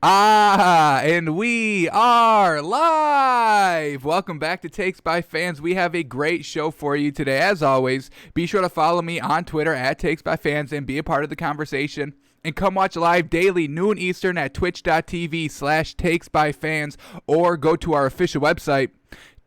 And we are live. Welcome back to Takes by Fans. We have a great show for you today. As always, be sure to follow me on Twitter at Takes by Fans and be a part of the conversation. And come watch live daily, noon Eastern at twitch.tv/takesbyfans, or go to our official website,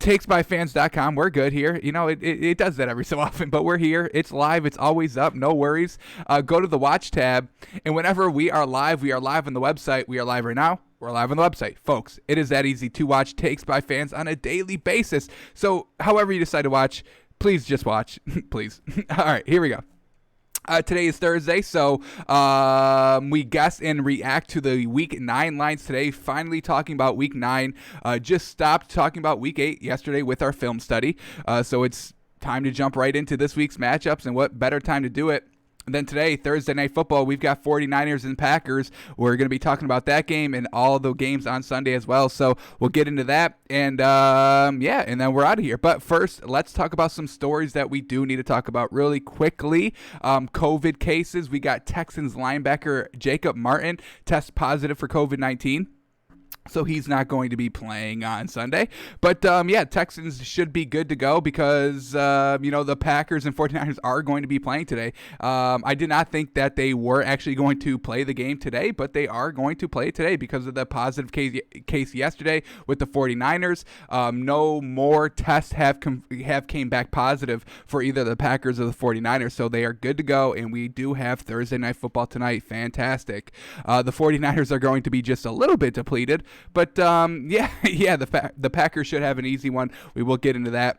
takesbyfans.com. We're good here. You know, it does that every so often, but we're here. It's live. It's always up. No worries. Go to the watch tab, and whenever we are live on the website. We are live right now. We're live on the website. Folks, it is that easy to watch Takes by Fans on a daily basis. So however you decide to watch, please just watch. Please. All right, here we go. Today is Thursday, so we guess and react to the Week 9 lines today. Finally talking about Week 9. Just stopped talking about Week 8 yesterday with our film study. So it's time to jump right into this week's matchups, and what better time to do it then today, Thursday Night Football. We've got 49ers and Packers. We're going to be talking about that game and all the games on Sunday as well. So we'll get into that. And and then we're out of here. But first, let's talk about some stories that we do need to talk about really quickly. COVID cases. We got Texans linebacker Jacob Martin test positive for COVID-19. So he's not going to be playing on Sunday. But, Texans should be good to go because, the Packers and 49ers are going to be playing today. I did not think that they were actually going to play the game today, but they are going to play today because of the positive case yesterday with the 49ers. No more tests have came back positive for either the Packers or the 49ers, so they are good to go, and we do have Thursday Night Football tonight. Fantastic. The 49ers are going to be just a little bit depleted. But, the Packers should have an easy one. We will get into that.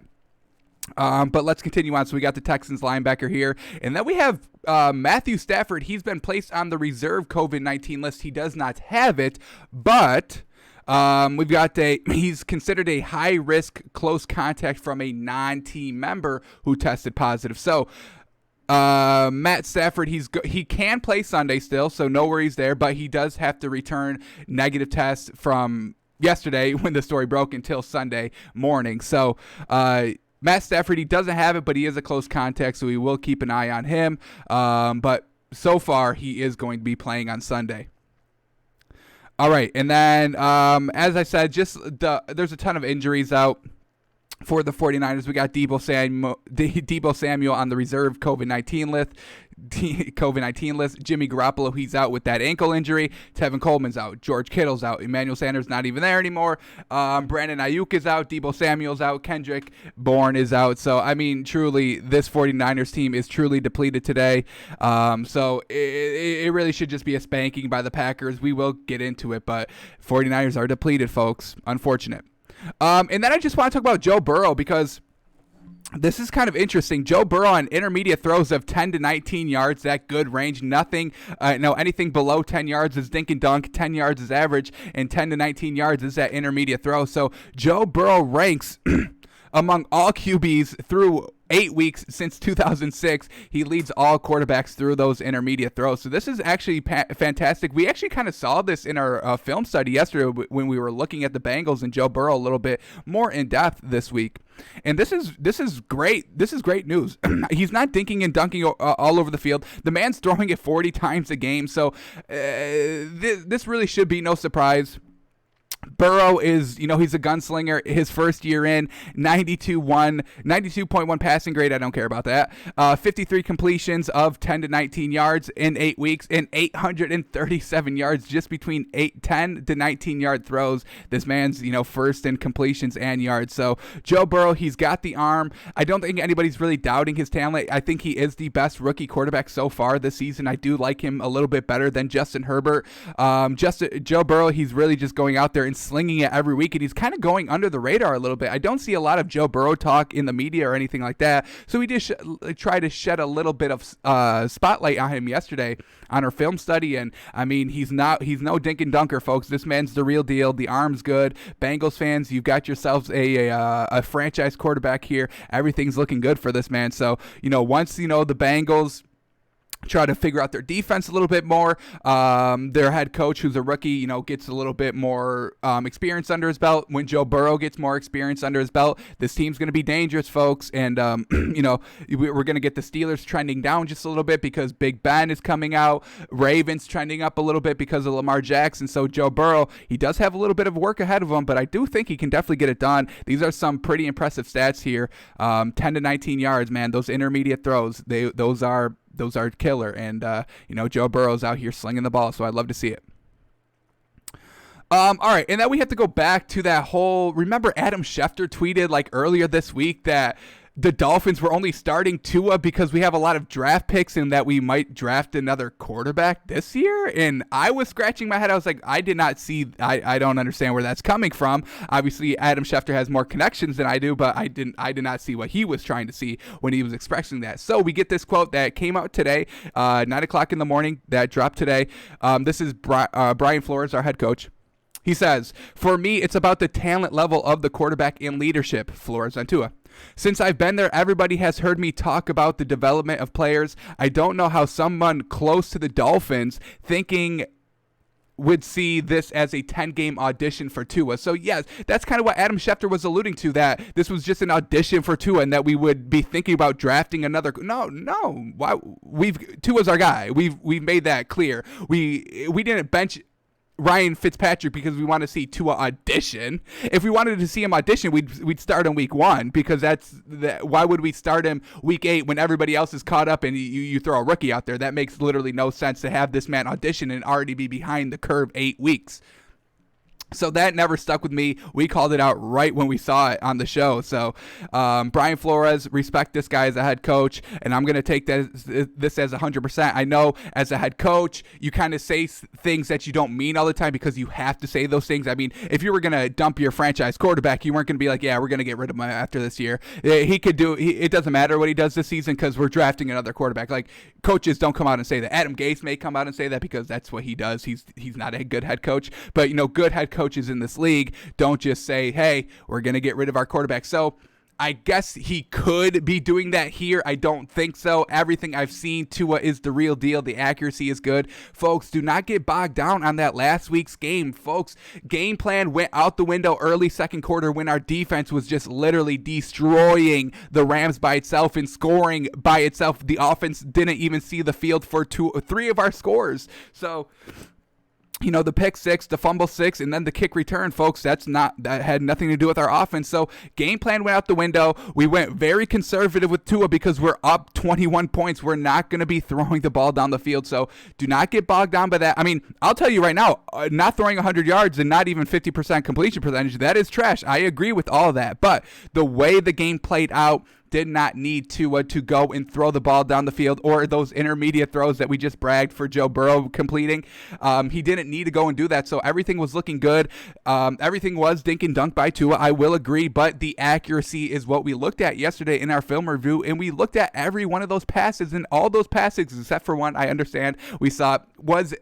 But let's continue on. So we got the Texans linebacker here. And then we have Matthew Stafford. He's been placed on the reserve COVID-19 list. He does not have it, but we've got he's considered a high-risk close contact from a non-team member who tested positive. So Matt Stafford, he can play Sunday still, so no worries there, but he does have to return negative tests from yesterday when the story broke until Sunday morning. So Matt Stafford, he doesn't have it, but he is a close contact, so we will keep an eye on him. But so far, he is going to be playing on Sunday. All right, and then as I said, there's a ton of injuries out. For the 49ers, we got Deebo Samuel on the reserve COVID-19 list. Jimmy Garoppolo, he's out with that ankle injury. Tevin Coleman's out. George Kittle's out. Emmanuel Sanders not even there anymore. Brandon Ayuk is out. Deebo Samuel's out. Kendrick Bourne is out. So, I mean, truly, this 49ers team is truly depleted today. So it really should just be a spanking by the Packers. We will get into it, but 49ers are depleted, folks. Unfortunate. And then I just want to talk about Joe Burrow because this is kind of interesting. Joe Burrow on intermediate throws of 10 to 19 yards, that good range. Anything below 10 yards is dink and dunk. 10 yards is average, and 10 to 19 yards is that intermediate throw. So Joe Burrow ranks among all QBs through 8 weeks since 2006. He leads all quarterbacks through those intermediate throws. So this is actually fantastic. We actually kind of saw this in our film study yesterday when we were looking at the Bengals and Joe Burrow a little bit more in depth this week. And this is great. This is great news. He's not dinking and dunking all over the field. The man's throwing it 40 times a game. So this really should be no surprise. Burrow is, he's a gunslinger. His first year in, 92.1 passing grade. I don't care about that. 53 completions of 10 to 19 yards in 8 weeks, and 837 yards just between 10 to 19 yard throws. This man's, first in completions and yards. So Joe Burrow, he's got the arm. I don't think anybody's really doubting his talent. I think he is the best rookie quarterback so far this season. I do like him a little bit better than Justin Herbert. Joe Burrow, he's really just going out there and slinging it every week, and he's kind of going under the radar a little bit. I don't see a lot of Joe Burrow talk in the media or anything like that, so we just try to shed a little bit of spotlight on him yesterday on our film study, and I mean, he's no dink and dunker, folks. This man's the real deal. The arm's good. Bengals fans, you've got yourselves a franchise quarterback here. Everything's looking good for this man. So, once, the Bengals try to figure out their defense a little bit more. Their head coach, who's a rookie, gets a little bit more experience under his belt. When Joe Burrow gets more experience under his belt, this team's going to be dangerous, folks. And, we're going to get the Steelers trending down just a little bit because Big Ben is coming out. Ravens trending up a little bit because of Lamar Jackson. So Joe Burrow, he does have a little bit of work ahead of him, but I do think he can definitely get it done. These are some pretty impressive stats here. 10 to 19 yards, man. Those intermediate throws, those are killer. And, Joe Burrow's out here slinging the ball, so I'd love to see it. All right, and then we have to go back to that whole, remember Adam Schefter tweeted like earlier this week that the Dolphins were only starting Tua because we have a lot of draft picks and that we might draft another quarterback this year. And I was scratching my head. I was like, I did not see, I don't understand where that's coming from. Obviously, Adam Schefter has more connections than I do, but I did not see what he was trying to see when he was expressing that. So we get this quote that came out today, 9 o'clock in the morning, that dropped today. This is Brian Flores, our head coach. He says, "For me, it's about the talent level of the quarterback and leadership," Flores on Tua. "Since I've been there, everybody has heard me talk about the development of players. I don't know how someone close to the Dolphins thinking would see this as a 10-game audition for Tua." So, yes, that's kind of what Adam Schefter was alluding to, that this was just an audition for Tua and that we would be thinking about drafting another. No. Tua's our guy. We've made that clear. We didn't bench Ryan Fitzpatrick because we want to see Tua audition. If we wanted to see him audition, we'd start him week 1 because why would we start him week 8 when everybody else is caught up and you throw a rookie out there? That makes literally no sense to have this man audition and already be behind the curve 8 weeks. So that never stuck with me. We called it out right when we saw it on the show. So Brian Flores, respect this guy as a head coach, and I'm going to take this as 100%. I know as a head coach, you kind of say things that you don't mean all the time because you have to say those things. I mean, if you were going to dump your franchise quarterback, you weren't going to be like, yeah, we're going to get rid of him after this year. He could do it doesn't matter what he does this season because we're drafting another quarterback. Like, coaches don't come out and say that. Adam Gase may come out and say that because that's what he does. He's not a good head coach, but good head coaches in this league don't just say, hey, we're going to get rid of our quarterback. So I guess he could be doing that here. I don't think so. Everything I've seen, Tua is the real deal. The accuracy is good. Folks, do not get bogged down on that last week's game. Folks, game plan went out the window early second quarter when our defense was just literally destroying the Rams by itself and scoring by itself. The offense didn't even see the field for 3 of our scores. So the pick 6, the fumble 6, and then the kick return, folks, that had nothing to do with our offense. So game plan went out the window. We went very conservative with Tua because we're up 21 points. We're not going to be throwing the ball down the field. So do not get bogged down by that. I mean, I'll tell you right now, not throwing 100 yards and not even 50% completion percentage, that is trash. I agree with all that. But the way the game played out, did not need to go and throw the ball down the field, or those intermediate throws that we just bragged for Joe Burrow completing. He didn't need to go and do that, so everything was looking good. Everything was dink and dunk by Tua, I will agree, but the accuracy is what we looked at yesterday in our film review, and we looked at every one of those passes, and all those passes, except for one, I understand, we saw was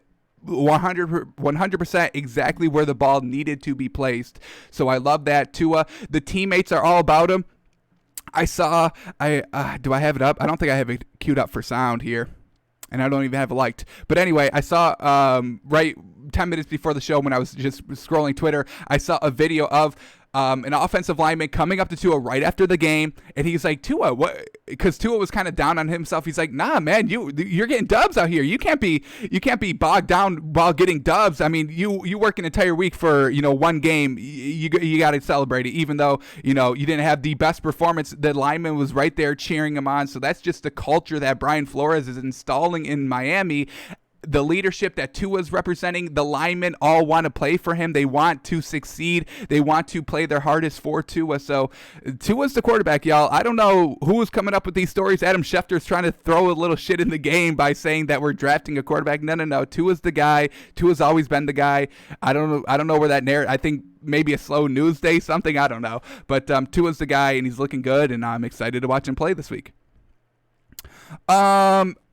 100% exactly where the ball needed to be placed. So I love that. Tua, the teammates are all about him. Do I have it up? I don't think I have it queued up for sound here, and I don't even have it liked. But anyway, I saw right 10 minutes before the show when I was just scrolling Twitter, I saw a video of an offensive lineman coming up to Tua right after the game, and he's like, Tua, what? Because Tua was kind of down on himself. He's like, nah, man, you're getting dubs out here. You can't be bogged down while getting dubs. I mean, you work an entire week for one game. You got to celebrate it, even though you didn't have the best performance. The lineman was right there cheering him on. So that's just the culture that Brian Flores is installing in Miami. The leadership that Tua's representing, the linemen all want to play for him. They want to succeed. They want to play their hardest for Tua. So Tua's the quarterback, y'all. I don't know who's coming up with these stories. Adam Schefter's trying to throw a little shit in the game by saying that we're drafting a quarterback. No. Tua's the guy. Tua's always been the guy. I don't know where that narrative. I think maybe a slow news day, something. I don't know. But Tua's the guy, and he's looking good, and I'm excited to watch him play this week.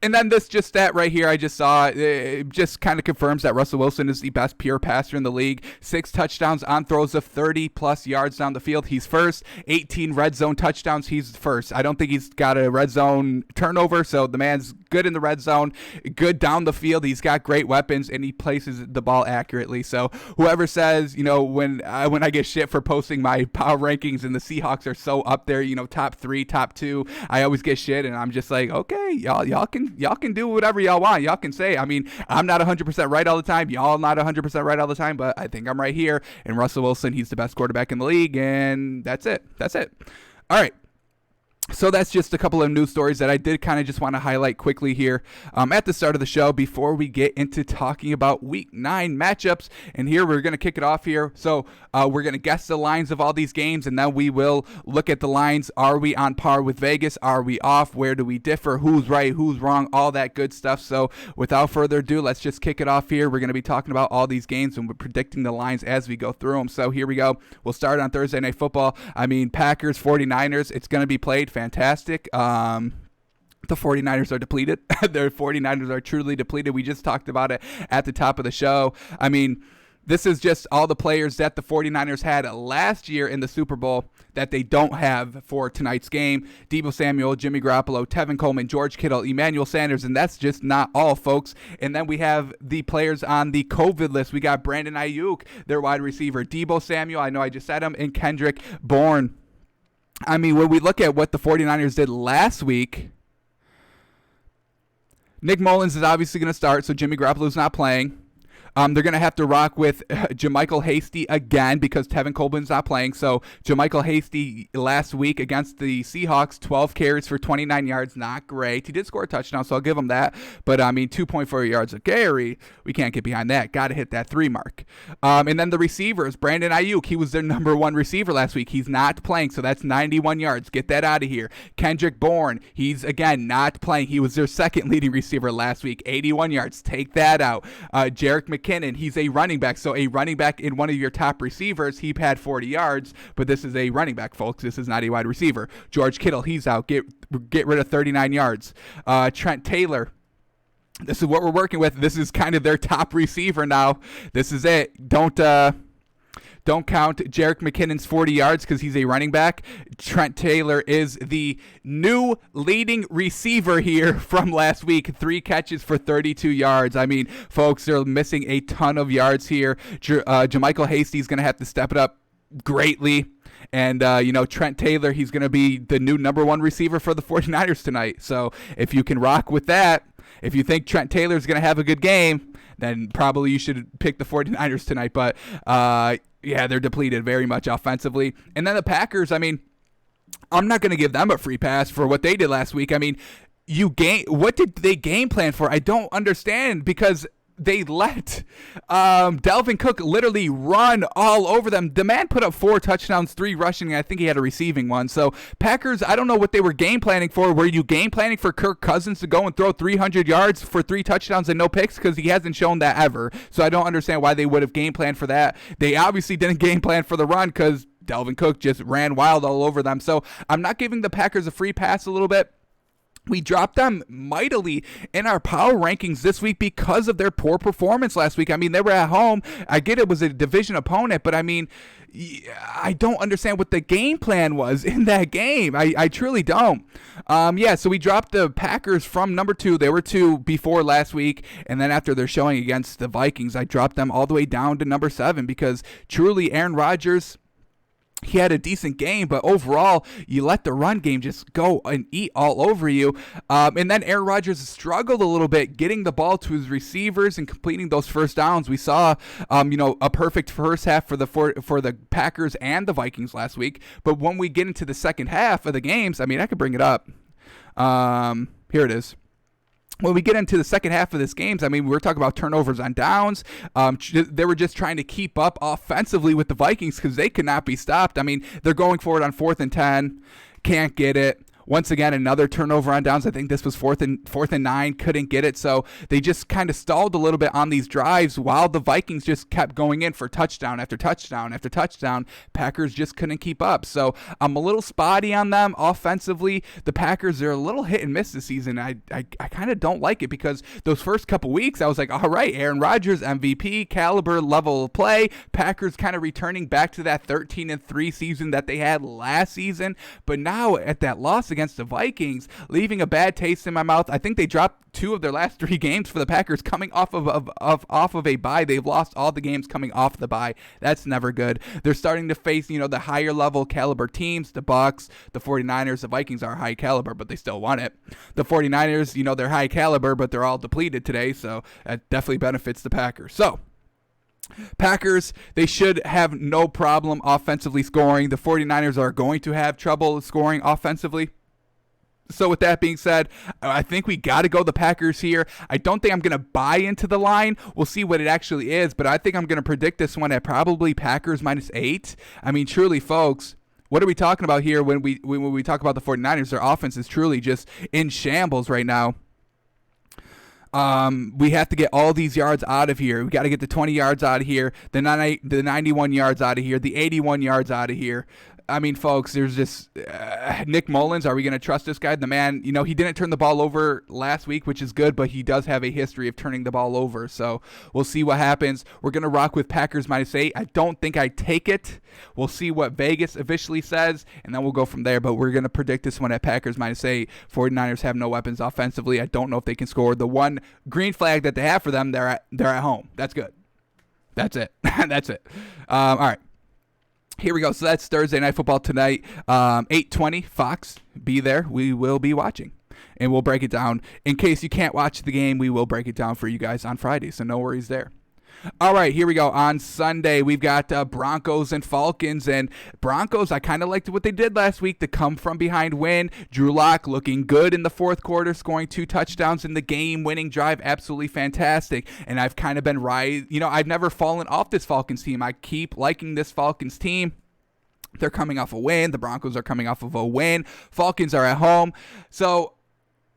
And then this just stat right here I just saw, it just kind of confirms that Russell Wilson is the best pure passer in the league. 6 touchdowns on throws of 30-plus yards down the field. He's first. 18 red zone touchdowns. He's first. I don't think he's got a red zone turnover, so the man's good in the red zone, good down the field. He's got great weapons, and he places the ball accurately. So whoever says, when I get shit for posting my power rankings and the Seahawks are so up there, top 3, top 2, I always get shit, and I'm just like, okay, y'all can do whatever y'all want. Y'all can say, I'm not 100% right all the time. Y'all not 100% right all the time, but I think I'm right here. And Russell Wilson, he's the best quarterback in the league, and that's it. All right. So that's just a couple of news stories that I did kind of just want to highlight quickly here at the start of the show before we get into talking about Week 9 matchups. And here we're going to kick it off here. So we're going to guess the lines of all these games, and then we will look at the lines. Are we on par with Vegas? Are we off? Where do we differ? Who's right? Who's wrong? All that good stuff. So without further ado, let's just kick it off here. We're going to be talking about all these games, and we're predicting the lines as we go through them. So here we go. We'll start on Thursday Night Football. Packers, 49ers. It's going to be played. Fantastic. The 49ers are depleted. Their 49ers are truly depleted. We just talked about it at the top of the show. This is just all the players that the 49ers had last year in the Super Bowl that they don't have for tonight's game. Deebo Samuel, Jimmy Garoppolo, Tevin Coleman, George Kittle, Emmanuel Sanders, and that's just not all, folks. And then we have the players on the COVID list. We got Brandon Ayuk, their wide receiver, Deebo Samuel, I know I just said him, and Kendrick Bourne. When we look at what the 49ers did last week, Nick Mullins is obviously going to start, so Jimmy Garoppolo's not playing. They're going to have to rock with JaMycal Hasty again because Tevin Coleman's not playing. So JaMycal Hasty last week against the Seahawks, 12 carries for 29 yards. Not great. He did score a touchdown, so I'll give him that. But, 2.4 yards a carry, we can't get behind that. Got to hit that 3 mark. And then the receivers, Brandon Ayuk, he was their number 1 receiver last week. He's not playing, so that's 91 yards. Get that out of here. Kendrick Bourne, he's, again, not playing. He was their second leading receiver last week, 81 yards. Take that out. Jerick McKinnon, he's a running back. So a running back in one of your top receivers, he had 40 yards, but this is a running back, folks. This is not a wide receiver. George Kittle, he's out. Get rid of 39 yards. Trent Taylor, this is what we're working with. This is kind of their top receiver now. This is it. Don't count Jerick McKinnon's 40 yards because he's a running back. Trent Taylor is the new leading receiver here from last week. 3 catches for 32 yards. Folks, they're missing a ton of yards here. JaMycal Hasty is going to have to step it up greatly. And, Trent Taylor, he's going to be the new number 1 receiver for the 49ers tonight. So if you can rock with that, if you think Trent Taylor is going to have a good game, then probably you should pick the 49ers tonight. But, yeah, they're depleted very much offensively. And then the Packers, I'm not going to give them a free pass for what they did last week. What did they game plan for? I don't understand because they let Dalvin Cook literally run all over them. The man put up 4 touchdowns, 3 rushing, and I think he had a receiving one. So Packers, I don't know what they were game planning for. Were you game planning for Kirk Cousins to go and throw 300 yards for 3 touchdowns and no picks? Because he hasn't shown that ever. So I don't understand why they would have game planned for that. They obviously didn't game plan for the run because Dalvin Cook just ran wild all over them. So I'm not giving the Packers a free pass a little bit. We dropped them mightily in our power rankings this week because of their poor performance last week. They were at home. I get it was a division opponent, but I don't understand what the game plan was in that game. I truly don't. So we dropped the Packers from number 2. They were 2 before last week, and then after their showing against the Vikings, I dropped them all the way down to number 7 because truly Aaron Rodgers, he had a decent game, but overall, you let the run game just go and eat all over you. And then Aaron Rodgers struggled a little bit getting the ball to his receivers and completing those first downs. We saw, a perfect first half for the Packers and the Vikings last week. But when we get into the second half of the games, I could bring it up. Here it is. When we get into the second half of this games, we're talking about turnovers on downs. They were just trying to keep up offensively with the Vikings because they could not be stopped. They're going forward on 4th and 10. Can't get it. Once again, another turnover on downs. I think this was fourth and 9, couldn't get it. So they just kind of stalled a little bit on these drives while the Vikings just kept going in for touchdown after touchdown after touchdown. Packers just couldn't keep up. So I'm a little spotty on them offensively. The Packers are a little hit and miss this season. I kind of don't like it because those first couple weeks I was like, all right, Aaron Rodgers, MVP, caliber level of play. Packers kind of returning back to that 13-3 season that they had last season. But now at that loss against the Vikings, leaving a bad taste in my mouth. I think they dropped 2 of their last 3 games for the Packers coming off of a bye. They've lost all the games coming off the bye. That's never good. They're starting to face, the higher level caliber teams, the Bucs, the 49ers. The Vikings are high caliber, but they still won it. The 49ers, they're high caliber, but they're all depleted today, so that definitely benefits the Packers. So Packers, they should have no problem offensively scoring. The 49ers are going to have trouble scoring offensively. So with that being said, I think we got to go the Packers here. I don't think I'm going to buy into the line. We'll see what it actually is, but I think I'm going to predict this one at probably Packers -8. I mean, truly, folks, what are we talking about here when we talk about the 49ers? Their offense is truly just in shambles right now. We have to get all these yards out of here. We got to get the 20 yards out of here, the 91 yards out of here, the 81 yards out of here. I mean, folks, there's just Nick Mullins. Are we going to trust this guy? The man, he didn't turn the ball over last week, which is good, but he does have a history of turning the ball over. So we'll see what happens. We're going to rock with Packers -8. I don't think I take it. We'll see what Vegas officially says, and then we'll go from there. But we're going to predict this one at Packers -8. 49ers have no weapons offensively. I don't know if they can score. The one green flag that they have for them, they're at home. That's good. That's it. That's it. All right. Here we go. So that's Thursday Night Football tonight, 8:20, Fox. Be there. We will be watching, and we'll break it down. In case you can't watch the game, we will break it down for you guys on Friday, so no worries there. All right, here we go. On Sunday, we've got Broncos and Falcons. And Broncos, I kind of liked what they did last week, the come-from-behind win. Drew Lock looking good in the fourth quarter, scoring 2 touchdowns in the game-winning drive. Absolutely fantastic. And I've kind of been I've never fallen off this Falcons team. I keep liking this Falcons team. They're coming off a win. The Broncos are coming off of a win. Falcons are at home. So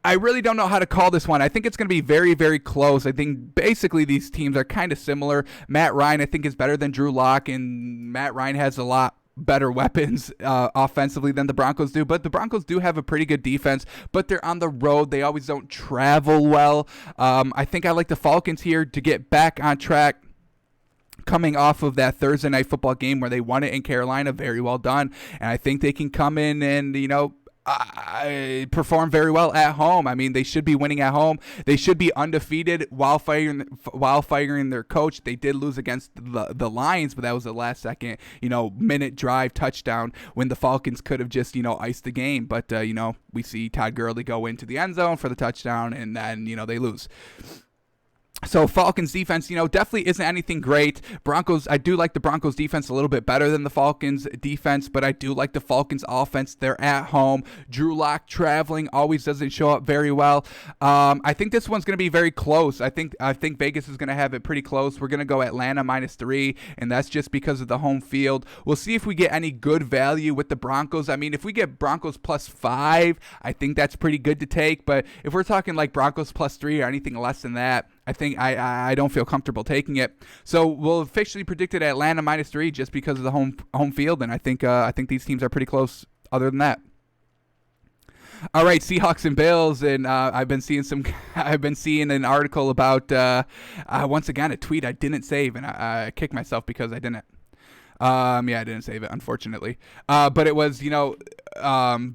I really don't know how to call this one. I think it's going to be very, very close. I think basically these teams are kind of similar. Matt Ryan, I think, is better than Drew Lock, and Matt Ryan has a lot better weapons offensively than the Broncos do. But the Broncos do have a pretty good defense, but they're on the road. They always don't travel well. I think I like the Falcons here to get back on track, coming off of that Thursday Night Football game where they won it in Carolina. Very well done. And I think they can come in and, perform very well at home. I mean, they should be winning at home. They should be undefeated while firing their coach. They did lose against the Lions, but that was a last second, minute drive touchdown when the Falcons could have just, iced the game. But, we see Todd Gurley go into the end zone for the touchdown, and then, they lose. So Falcons defense, definitely isn't anything great. Broncos, I do like the Broncos defense a little bit better than the Falcons defense, but I do like the Falcons offense. They're at home. Drew Lock traveling always doesn't show up very well. I think this one's going to be very close. I think Vegas is going to have it pretty close. We're going to go Atlanta -3, and that's just because of the home field. We'll see if we get any good value with the Broncos. I mean, if we get Broncos +5, I think that's pretty good to take, but if we're talking like Broncos +3 or anything less than that, I think I don't feel comfortable taking it. So we'll officially predict it Atlanta -3 just because of the home field, and I think these teams are pretty close other than that. All right, Seahawks and Bills, and I've been seeing an article about once again a tweet I didn't save, and I kicked myself because I didn't. I didn't save it, unfortunately. But it was,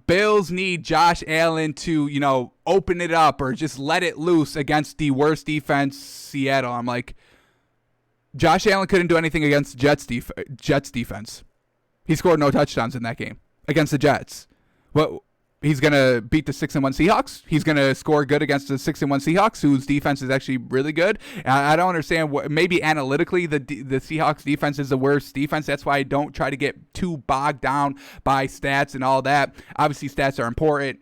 Bills need Josh Allen to, open it up or just let it loose against the worst defense, Seattle. I'm like, Josh Allen couldn't do anything against Jets defense. He scored no touchdowns in that game against the Jets. What? He's going to beat the 6-1 Seahawks. He's going to score good against the 6-1 Seahawks, whose defense is actually really good. I don't understand maybe analytically the Seahawks defense is the worst defense. That's why I don't try to get too bogged down by stats and all that. Obviously, stats are important.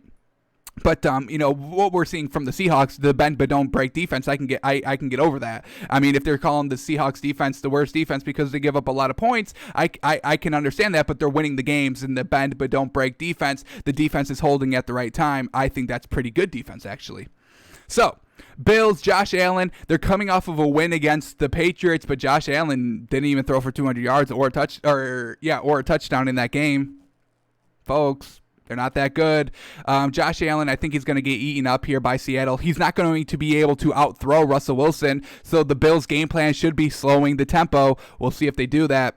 But what we're seeing from the Seahawks, the bend but don't break defense, I can get over that. I mean, if they're calling the Seahawks defense the worst defense because they give up a lot of points, I can understand that. But they're winning the games in the bend but don't break defense. The defense is holding at the right time. I think that's pretty good defense, actually. So, Bills, Josh Allen, they're coming off of a win against the Patriots, but Josh Allen didn't even throw for 200 yards or a touchdown in that game, folks. They're not that good. Josh Allen, I think he's going to get eaten up here by Seattle. He's not going to be able to outthrow Russell Wilson, so the Bills' game plan should be slowing the tempo. We'll see if they do that.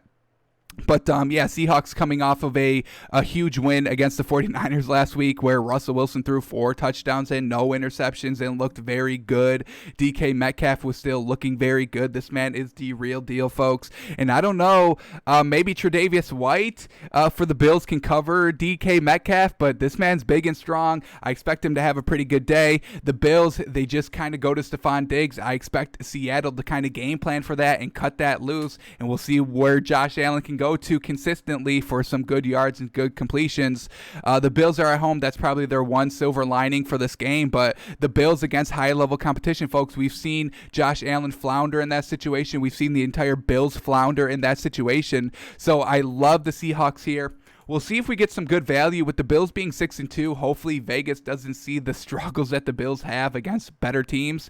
But, Seahawks coming off of a huge win against the 49ers last week where Russell Wilson threw 4 touchdowns and no interceptions and looked very good. DK Metcalf was still looking very good. This man is the real deal, folks. And I don't know, maybe Tre'Davious White for the Bills can cover DK Metcalf, but this man's big and strong. I expect him to have a pretty good day. The Bills, they just kind of go to Stephon Diggs. I expect Seattle to kind of game plan for that and cut that loose, and we'll see where Josh Allen can go to consistently for some good yards and good completions. The Bills are at home. That's probably their one silver lining for this game, but the Bills against high-level competition, folks, we've seen Josh Allen flounder in that situation. We've seen the entire Bills flounder in that situation, so I love the Seahawks here. We'll see if we get some good value with the Bills being 6-2. Hopefully Vegas doesn't see the struggles that the Bills have against better teams.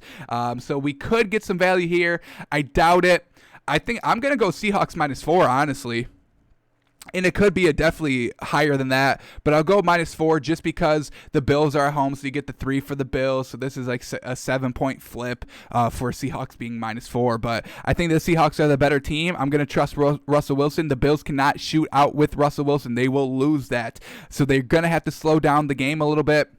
So we could get some value here. I doubt it. I think I'm going to go Seahawks -4, honestly. And it could be definitely higher than that, but I'll go -4 just because the Bills are at home, so you get the 3 for the Bills. So this is like a 7-point flip for Seahawks being -4. But I think the Seahawks are the better team. I'm going to trust Russell Wilson. The Bills cannot shoot out with Russell Wilson. They will lose that. So they're going to have to slow down the game a little bit.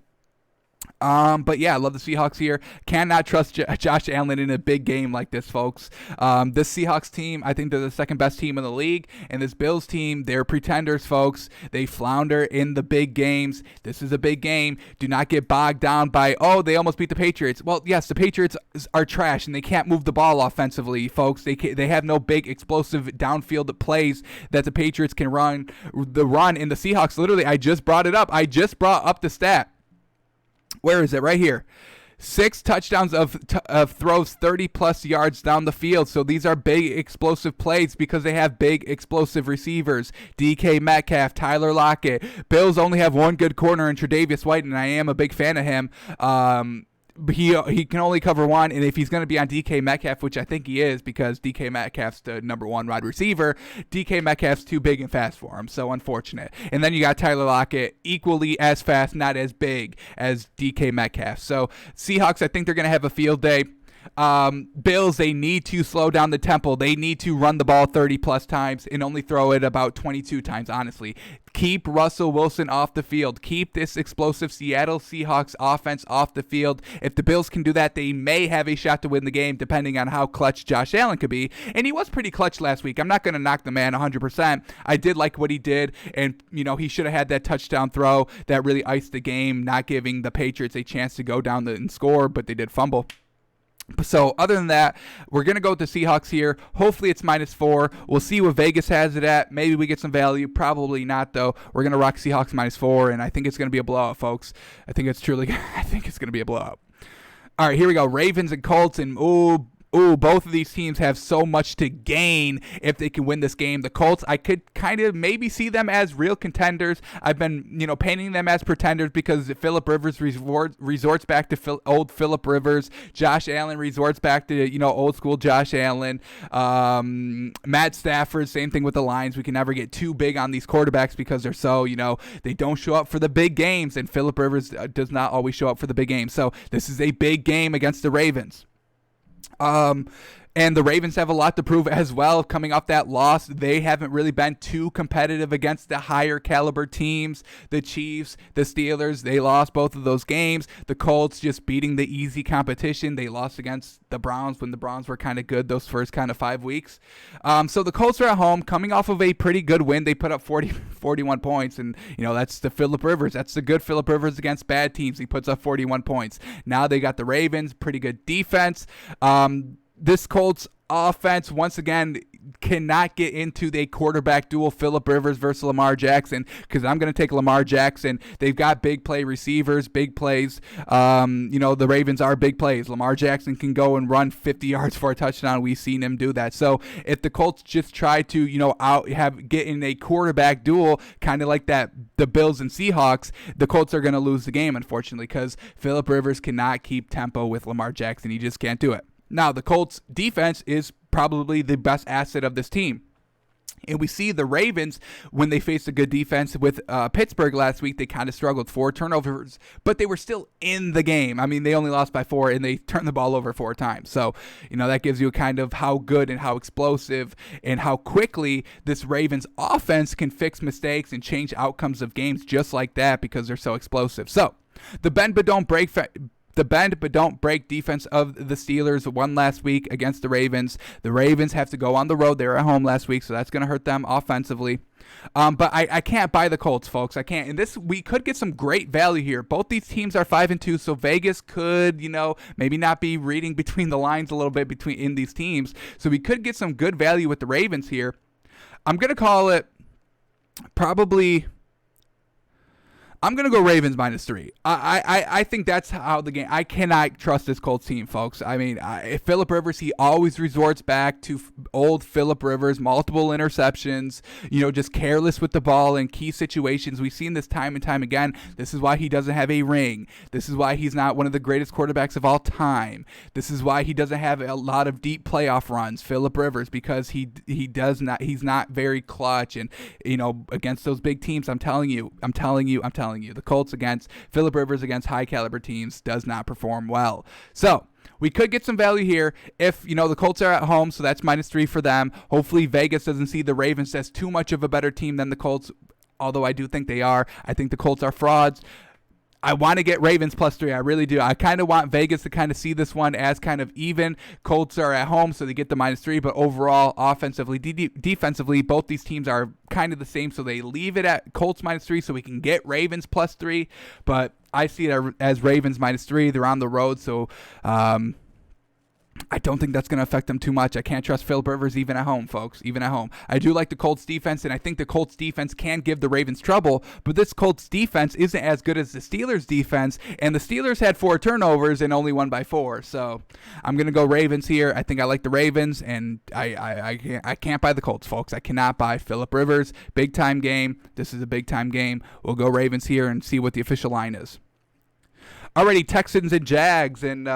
But yeah, I love the Seahawks here. Cannot trust Josh Allen in a big game like this, folks. This Seahawks team, I think they're the second best team in the league. And this Bills team, they're pretenders, folks. They flounder in the big games. This is a big game. Do not get bogged down by, they almost beat the Patriots. Well, yes, the Patriots are trash, and they can't move the ball offensively, folks. They have no big explosive downfield plays that the Patriots can run. The run in the Seahawks, literally, I just brought it up. I just brought up the stat. Where is it? Right here. 6 touchdowns of throws 30-plus yards down the field. So these are big explosive plays because they have big explosive receivers. DK Metcalf, Tyler Lockett. Bills only have one good corner in Tre'Davious White, and I am a big fan of him. He can only cover one, and if he's going to be on DK Metcalf, which I think he is because DK Metcalf's the number 1 wide receiver, DK Metcalf's too big and fast for him, so unfortunate. And then you got Tyler Lockett, equally as fast, not as big as DK Metcalf. So Seahawks, I think they're going to have a field day. Bills, they need to slow down the tempo. They need to run the ball 30-plus times and only throw it about 22 times, honestly. Keep Russell Wilson off the field. Keep this explosive Seattle Seahawks offense off the field. If the Bills can do that, they may have a shot to win the game, depending on how clutch Josh Allen could be. And he was pretty clutch last week. I'm not going to knock the man 100%. I did like what he did, and he should have had that touchdown throw that really iced the game, not giving the Patriots a chance to go down and score, but they did fumble. So other than that, we're going to go with the Seahawks here. Hopefully it's -4. We'll see what Vegas has it at. Maybe we get some value. Probably not, though. We're going to rock Seahawks -4, and I think it's going to be a blowout, folks. I think it's going to be a blowout. All right, here we go. Ravens and Colts, and both of these teams have so much to gain if they can win this game. The Colts, I could kind of maybe see them as real contenders. I've been, painting them as pretenders because Phillip Rivers resorts back to old Phillip Rivers. Josh Allen resorts back to, old school Josh Allen. Matt Stafford, same thing with the Lions. We can never get too big on these quarterbacks because they're so, they don't show up for the big games, and Phillip Rivers does not always show up for the big games. So this is a big game against the Ravens. And the Ravens have a lot to prove as well. Coming off that loss, they haven't really been too competitive against the higher caliber teams. The Chiefs, the Steelers, they lost both of those games. The Colts just beating the easy competition. They lost against the Browns when the Browns were kind of good those first kind of 5 weeks. So the Colts are at home, coming off of a pretty good win. They put up 41 points, and that's the Phillip Rivers. That's the good Phillip Rivers against bad teams. He puts up 41 points. Now they got the Ravens, pretty good defense. This Colts offense, once again, cannot get into the quarterback duel, Phillip Rivers versus Lamar Jackson, because I'm going to take Lamar Jackson. They've got big play receivers, big plays. The Ravens are big plays. Lamar Jackson can go and run 50 yards for a touchdown. We've seen him do that. So if the Colts just try to, get in a quarterback duel, kind of like that, the Bills and Seahawks, the Colts are going to lose the game, unfortunately, because Phillip Rivers cannot keep tempo with Lamar Jackson. He just can't do it. Now, the Colts defense is probably the best asset of this team. And we see the Ravens, when they faced a good defense with Pittsburgh last week, they kind of struggled. 4 turnovers, but they were still in the game. I mean, they only lost by 4, and they turned the ball over 4 times. So, that gives you a kind of how good and how explosive and how quickly this Ravens offense can fix mistakes and change outcomes of games just like that because they're so explosive. So, the bend but don't break defense of the Steelers won last week against the Ravens. The Ravens have to go on the road. They were at home last week, so that's going to hurt them offensively. But I can't buy the Colts, folks. I can't. And we could get some great value here. Both these teams are 5-2, so Vegas could, maybe not be reading between the lines a little bit in these teams. So we could get some good value with the Ravens here. I'm going to call it probably... I'm going to go Ravens -3. I think that's how the game... I cannot trust this Colts team, folks. I mean, Phillip Rivers, he always resorts back to old Phillip Rivers, multiple interceptions, just careless with the ball in key situations. We've seen this time and time again. This is why he doesn't have a ring. This is why he's not one of the greatest quarterbacks of all time. This is why he doesn't have a lot of deep playoff runs, Phillip Rivers, because he's not very clutch. And, against those big teams, I'm telling you. The Colts against Phillip Rivers against high caliber teams does not perform well. So we could get some value here if, the Colts are at home, so that's -3 for them. Hopefully Vegas doesn't see the Ravens as too much of a better team than the Colts, although I do think they are. I think the Colts are frauds. I want to get Ravens +3. I really do. I kind of want Vegas to kind of see this one as kind of even. Colts are at home, so they get the -3. But overall, offensively, defensively, both these teams are kind of the same. So they leave it at Colts -3 so we can get Ravens +3. But I see it as Ravens -3. They're on the road, so I don't think that's going to affect them too much. I can't trust Phillip Rivers even at home, folks, even at home. I do like the Colts defense, and I think the Colts defense can give the Ravens trouble, but this Colts defense isn't as good as the Steelers defense, and the Steelers had 4 turnovers and only won by 4. So I'm going to go Ravens here. I think I like the Ravens, and I can't buy the Colts, folks. I cannot buy Phillip Rivers. Big-time game. This is a big-time game. We'll go Ravens here and see what the official line is. Alrighty, Texans and Jags, and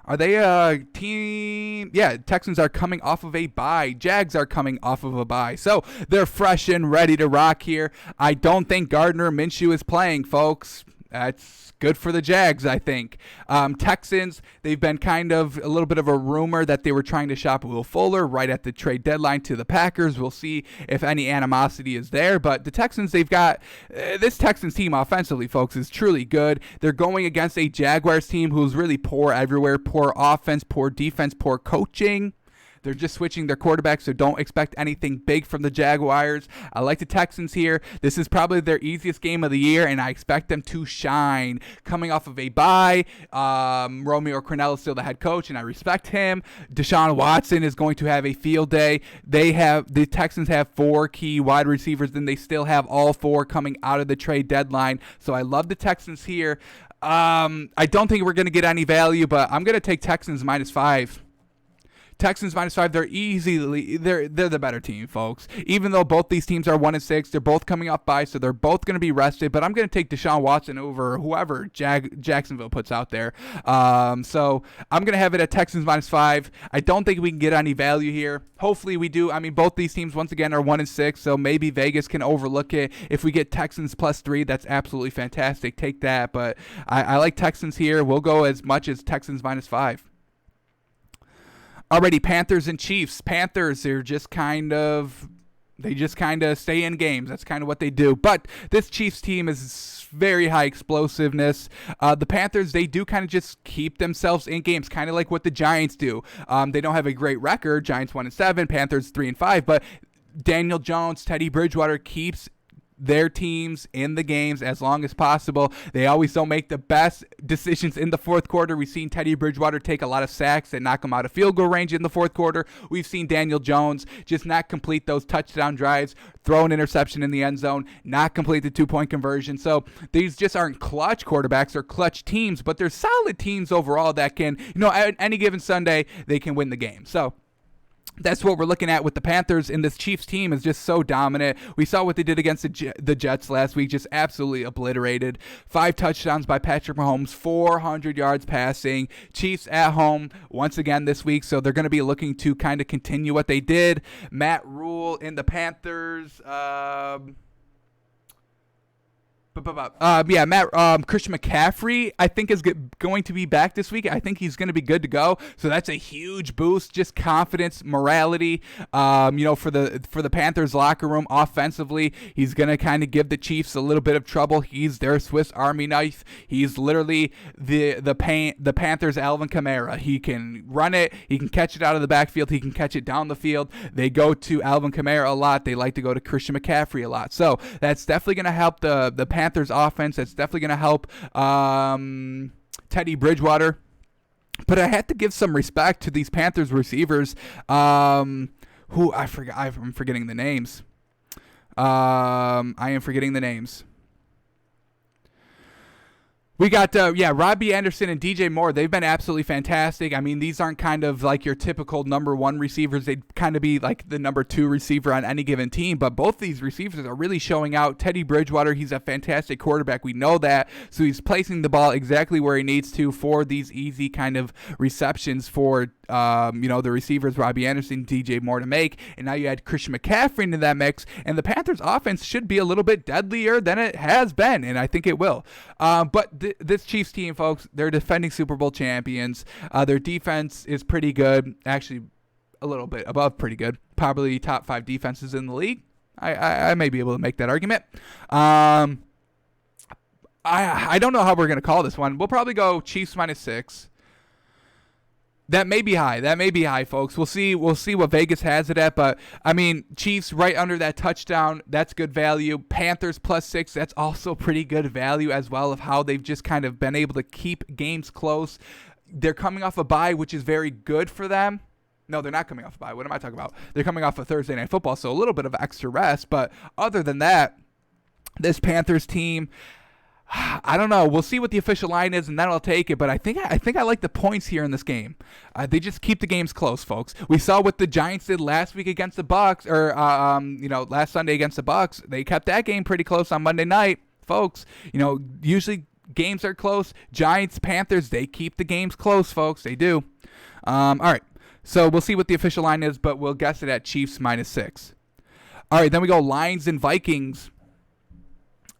are they a team? Yeah, Texans are coming off of a bye. Jags are coming off of a bye. So they're fresh and ready to rock here. I don't think Gardner Minshew is playing, folks. That's good for the Jags, I think. Texans, they've been kind of a little bit of a rumor that they were trying to shop Will Fuller right at the trade deadline to the Packers. We'll see if any animosity is there. But the Texans, they've got this Texans team offensively, folks, is truly good. They're going against a Jaguars team who's really poor everywhere. Poor offense, poor defense, poor coaching. They're just switching their quarterback, so don't expect anything big from the Jaguars. I like the Texans here. This is probably their easiest game of the year, and I expect them to shine. Coming off of a bye, Romeo Crennel is still the head coach, and I respect him. Deshaun Watson is going to have a field day. The Texans have 4 key wide receivers, and they still have all 4 coming out of the trade deadline. So I love the Texans here. I don't think we're going to get any value, but I'm going to take Texans -5. Texans -5. They're the better team, folks. Even though both these teams are 1-6, they're both coming off bye, so they're both going to be rested. But I'm going to take Deshaun Watson over whoever Jacksonville puts out there. So I'm going to have it at Texans -5. I don't think we can get any value here. Hopefully we do. I mean, both these teams once again are 1-6, so maybe Vegas can overlook it. If we get Texans +3, that's absolutely fantastic. Take that. But I like Texans here. We'll go as much as Texans -5. Already, Panthers and Chiefs. Panthers, they just kind of stay in games. That's kind of what they do. But this Chiefs team is very high explosiveness. The Panthers, they do kind of just keep themselves in games, kind of like what the Giants do. They don't have a great record. Giants 1-7, Panthers 3-5. But Daniel Jones, Teddy Bridgewater keeps their teams in the games as long as possible. They always don't make the best decisions in the fourth quarter. We've seen Teddy Bridgewater take a lot of sacks and knock him out of field goal range in the fourth quarter. We've seen Daniel Jones just not complete those touchdown drives, throw an interception in the end zone, not complete the 2-point conversion. So these just aren't clutch quarterbacks or clutch teams, but they're solid teams overall that can, at any given Sunday, they can win the game. So that's what we're looking at with the Panthers, and this Chiefs team is just so dominant. We saw what they did against the Jets last week, just absolutely obliterated. 5 touchdowns by Patrick Mahomes, 400 yards passing. Chiefs at home once again this week, so they're going to be looking to kind of continue what they did. Matt Rule in the Panthers. Christian McCaffrey, I think, is going to be back this week. I think he's going to be good to go. So that's a huge boost, just confidence, morality. For the Panthers locker room offensively, he's going to kind of give the Chiefs a little bit of trouble. He's their Swiss Army knife. He's literally the Panthers' Alvin Kamara. He can run it. He can catch it out of the backfield. He can catch it down the field. They go to Alvin Kamara a lot. They like to go to Christian McCaffrey a lot. So that's definitely going to help the Panthers offense. That's definitely going to help Teddy Bridgewater. But I had to give some respect to these Panthers receivers who I forgot. I'm forgetting the names. I am forgetting the names. We got, Robbie Anderson and DJ Moore. They've been absolutely fantastic. I mean, these aren't kind of like your typical number 1 receivers. They'd kind of be like the number 2 receiver on any given team. But both these receivers are really showing out. Teddy Bridgewater, he's a fantastic quarterback. We know that. So he's placing the ball exactly where he needs to for these easy kind of receptions for the receivers, Robbie Anderson, DJ Moore to make. And now you add Christian McCaffrey into that mix. And the Panthers offense should be a little bit deadlier than it has been. And I think it will. This Chiefs team, folks, they're defending Super Bowl champions. Their defense is pretty good. Actually, a little bit above pretty good. Probably top 5 defenses in the league. I may be able to make that argument. I don't know how we're going to call this one. We'll probably go Chiefs -6. That may be high, folks. We'll see what Vegas has it at. But, I mean, Chiefs right under that touchdown, that's good value. Panthers +6, that's also pretty good value as well, of how they've just kind of been able to keep games close. They're coming off a bye, which is very good for them. No, they're not coming off a bye. What am I talking about? They're coming off a Thursday Night Football, so a little bit of extra rest. But other than that, this Panthers team, I don't know. We'll see what the official line is, and then I'll take it. But I think I like the points here in this game. They just keep the games close, folks. We saw what the Giants did last week against the Bucs, or last Sunday against the Bucs. They kept that game pretty close on Monday night, folks. Usually games are close. Giants, Panthers, they keep the games close, folks. They do. All right. So we'll see what the official line is, but we'll guess it at Chiefs -6. All right. Then we go Lions and Vikings.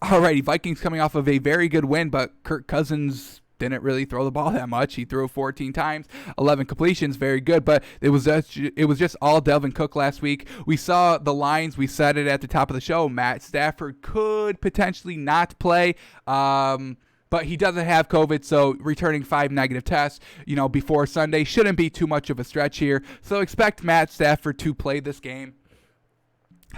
Alrighty, Vikings coming off of a very good win, but Kirk Cousins didn't really throw the ball that much. He threw 14 times, 11 completions, very good, but it was just all Dalvin Cook last week. We saw the Lions, we said it at the top of the show, Matt Stafford could potentially not play, but he doesn't have COVID, so returning 5 negative tests, before Sunday shouldn't be too much of a stretch here. So expect Matt Stafford to play this game.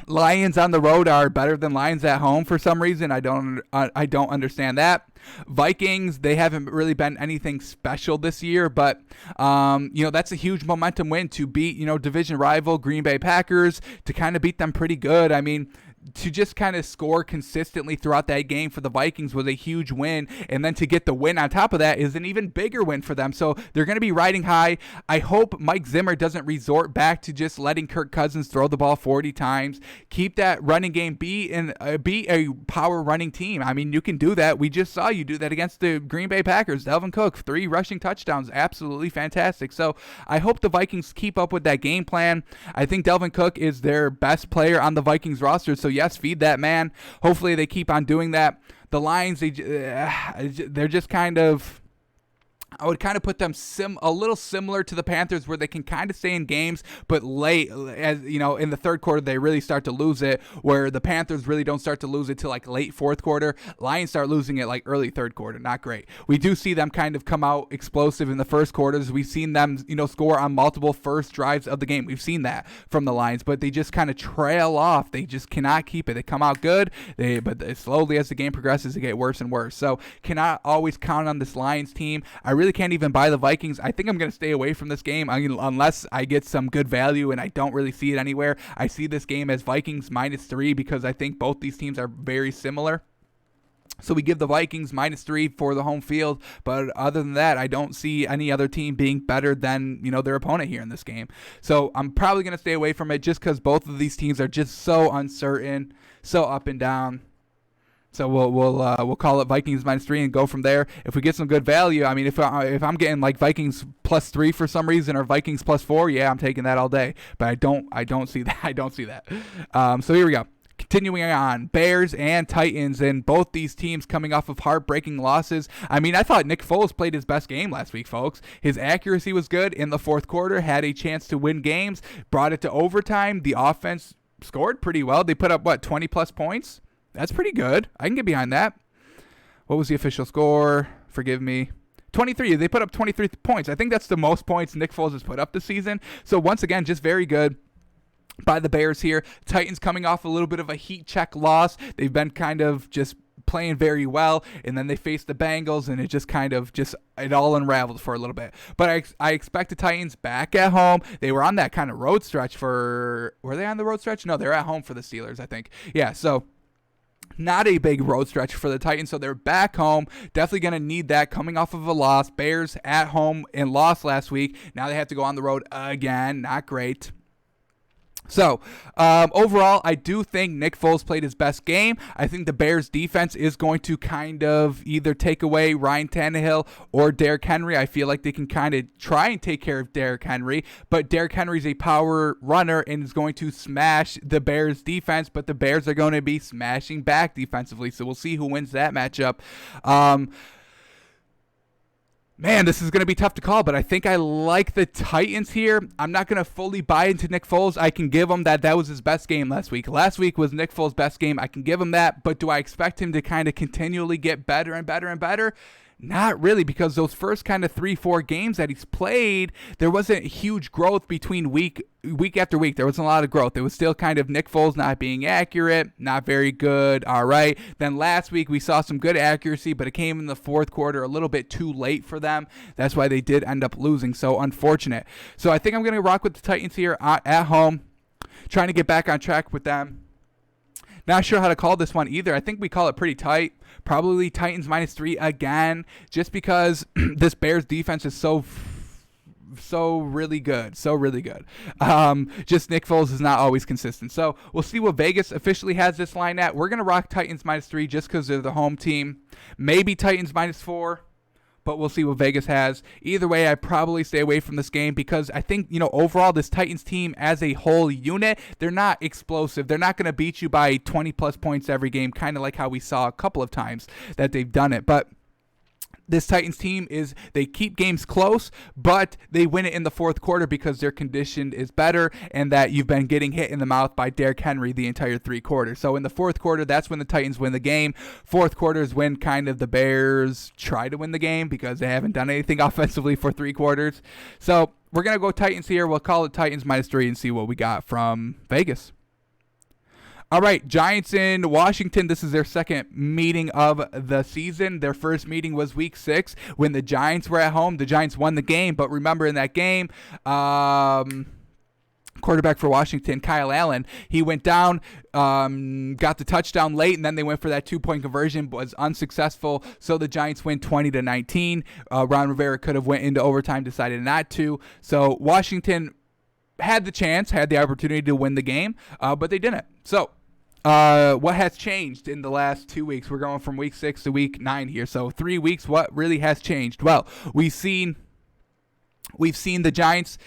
Lions on the road are better than Lions at home for some reason. I don't understand that. Vikings, they haven't really been anything special this year, but that's a huge momentum win to beat division rival Green Bay Packers, to kind of beat them pretty good. I mean, to just kind of score consistently throughout that game for the Vikings was a huge win, and then to get the win on top of that is an even bigger win for them. So they're going to be riding high. I hope Mike Zimmer doesn't resort back to just letting Kirk Cousins throw the ball 40 times. Keep that running game, be a power running team. I mean, you can do that. We just saw you do that against the Green Bay Packers. Dalvin Cook, 3 rushing touchdowns, absolutely fantastic. So I hope the Vikings keep up with that game plan. I think Dalvin Cook is their best player on the Vikings roster, so yes, feed that man. Hopefully they keep on doing that. The Lions, they're just kind of, I would kind of put them a little similar to the Panthers, where they can kind of stay in games, but late, as you know, in the third quarter they really start to lose it. Where the Panthers really don't start to lose it till like late fourth quarter. Lions start losing it like early third quarter. Not great. We do see them kind of come out explosive in the first quarters. We've seen them, score on multiple first drives of the game. We've seen that from the Lions, but they just kind of trail off. They just cannot keep it. They come out good, but slowly as the game progresses, they get worse and worse. So cannot always count on this Lions team. I really can't even buy the Vikings. I think I'm going to stay away from this game unless I get some good value, and I don't really see it anywhere. I see this game as Vikings -3 because I think both these teams are very similar. So we give the Vikings -3 for the home field, but other than that, I don't see any other team being better than their opponent here in this game. So I'm probably going to stay away from it just because both of these teams are just so uncertain, so up and down. So we'll call it Vikings -3 and go from there. If we get some good value, I mean, if I'm getting like Vikings +3 for some reason or Vikings +4, yeah, I'm taking that all day. But I don't see that. I don't see that. So here we go. Continuing on, Bears and Titans, and both these teams coming off of heartbreaking losses. I mean, I thought Nick Foles played his best game last week, folks. His accuracy was good in the fourth quarter, had a chance to win games, brought it to overtime. The offense scored pretty well. They put up, 20-plus points? That's pretty good. I can get behind that. What was the official score? Forgive me. 23. They put up 23 points. I think that's the most points Nick Foles has put up this season. So once again, just very good by the Bears here. Titans coming off a little bit of a heat check loss. They've been kind of just playing very well, and then they faced the Bengals, and it just it all unraveled for a little bit. But I expect the Titans back at home. They were on that kind of road stretch were they on the road stretch? No, they're at home for the Steelers, I think. Yeah, so not a big road stretch for the Titans, so they're back home. Definitely going to need that coming off of a loss. Bears at home and lost last week. Now they have to go on the road again. Not great. So, overall, I do think Nick Foles played his best game. I think the Bears' defense is going to kind of either take away Ryan Tannehill or Derrick Henry. I feel like they can kind of try and take care of Derrick Henry, but Derrick Henry's a power runner and is going to smash the Bears' defense, but the Bears are going to be smashing back defensively, so we'll see who wins that matchup. Man, this is going to be tough to call, but I think I like the Titans here. I'm not going to fully buy into Nick Foles. I can give him that was his best game last week. Last week was Nick Foles' best game. I can give him that, but do I expect him to kind of continually get better and better and better? Not really, because those first kind of 3-4 games that he's played, there wasn't huge growth between week after week. There wasn't a lot of growth. It was still kind of Nick Foles not being accurate, not very good, all right. Then last week we saw some good accuracy, but it came in the fourth quarter a little bit too late for them. That's why they did end up losing, so unfortunate. So I think I'm going to rock with the Titans here at home, trying to get back on track with them. Not sure how to call this one either. I think we call it pretty tight. Probably Titans -3 again, just because this Bears defense is so really good. So really good. Just Nick Foles is not always consistent. So we'll see what Vegas officially has this line at. We're going to rock Titans -3 just because they're the home team. Maybe Titans -4. But we'll see what Vegas has. Either way, I probably stay away from this game because I think, overall, this Titans team as a whole unit, they're not explosive. They're not going to beat you by 20-plus points every game, kind of like how we saw a couple of times that they've done it. But this Titans team they keep games close, but they win it in the fourth quarter because their condition is better and that you've been getting hit in the mouth by Derrick Henry the entire 3 quarters. So in the fourth quarter, that's when the Titans win the game. Fourth quarter is when kind of the Bears try to win the game because they haven't done anything offensively for 3 quarters. So we're going to go Titans here. We'll call it Titans -3 and see what we got from Vegas. All right, Giants in Washington. This is their second meeting of the season. Their first meeting was week 6 when the Giants were at home. The Giants won the game, but remember in that game, quarterback for Washington, Kyle Allen, he went down, got the touchdown late, and then they went for that 2-point conversion, but was unsuccessful. So the Giants win 20-19. Ron Rivera could have went into overtime, decided not to. So Washington had the opportunity to win the game, but they didn't. So what has changed in the last 2 weeks? We're going from week 6 to week 9 here. So 3 weeks, what really has changed? Well, we've seen the Giants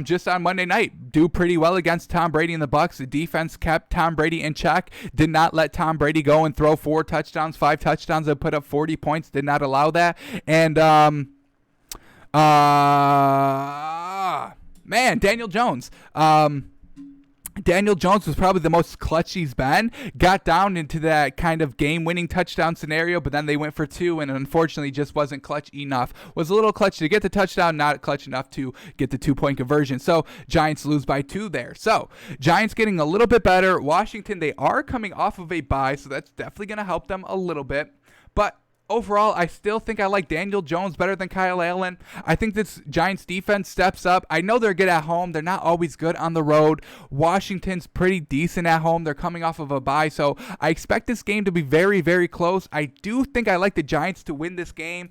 just on Monday night do pretty well against Tom Brady and the Bucs. The defense kept Tom Brady in check, did not let Tom Brady go and throw 4 touchdowns, 5 touchdowns, and put up 40 points, did not allow that. And Man, Daniel Jones. Daniel Jones was probably the most clutch he's been. Got down into that kind of game-winning touchdown scenario, but then they went for two, and unfortunately just wasn't clutch enough. Was a little clutch to get the touchdown, not clutch enough to get the 2-point conversion. So Giants lose by 2 there. So Giants getting a little bit better. Washington, they are coming off of a bye, so that's definitely going to help them a little bit. But overall, I still think I like Daniel Jones better than Kyle Allen. I think this Giants defense steps up. I know they're good at home. They're not always good on the road. Washington's pretty decent at home. They're coming off of a bye, so I expect this game to be very, very close. I do think I like the Giants to win this game.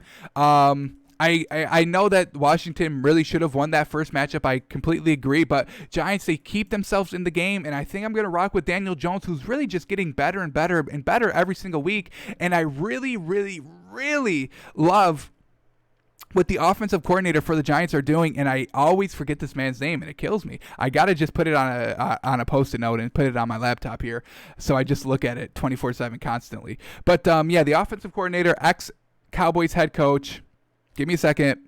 I know that Washington really should have won that first matchup. I completely agree. But Giants, they keep themselves in the game, and I think I'm going to rock with Daniel Jones, who's really just getting better and better and better every single week. And I really, really, really love what the offensive coordinator for the Giants are doing, and I always forget this man's name, and it kills me. I gotta just put it on a Post-it note and put it on my laptop here, so I just look at it 24/7 constantly. But yeah, the offensive coordinator, ex-Cowboys head coach. Give me a second.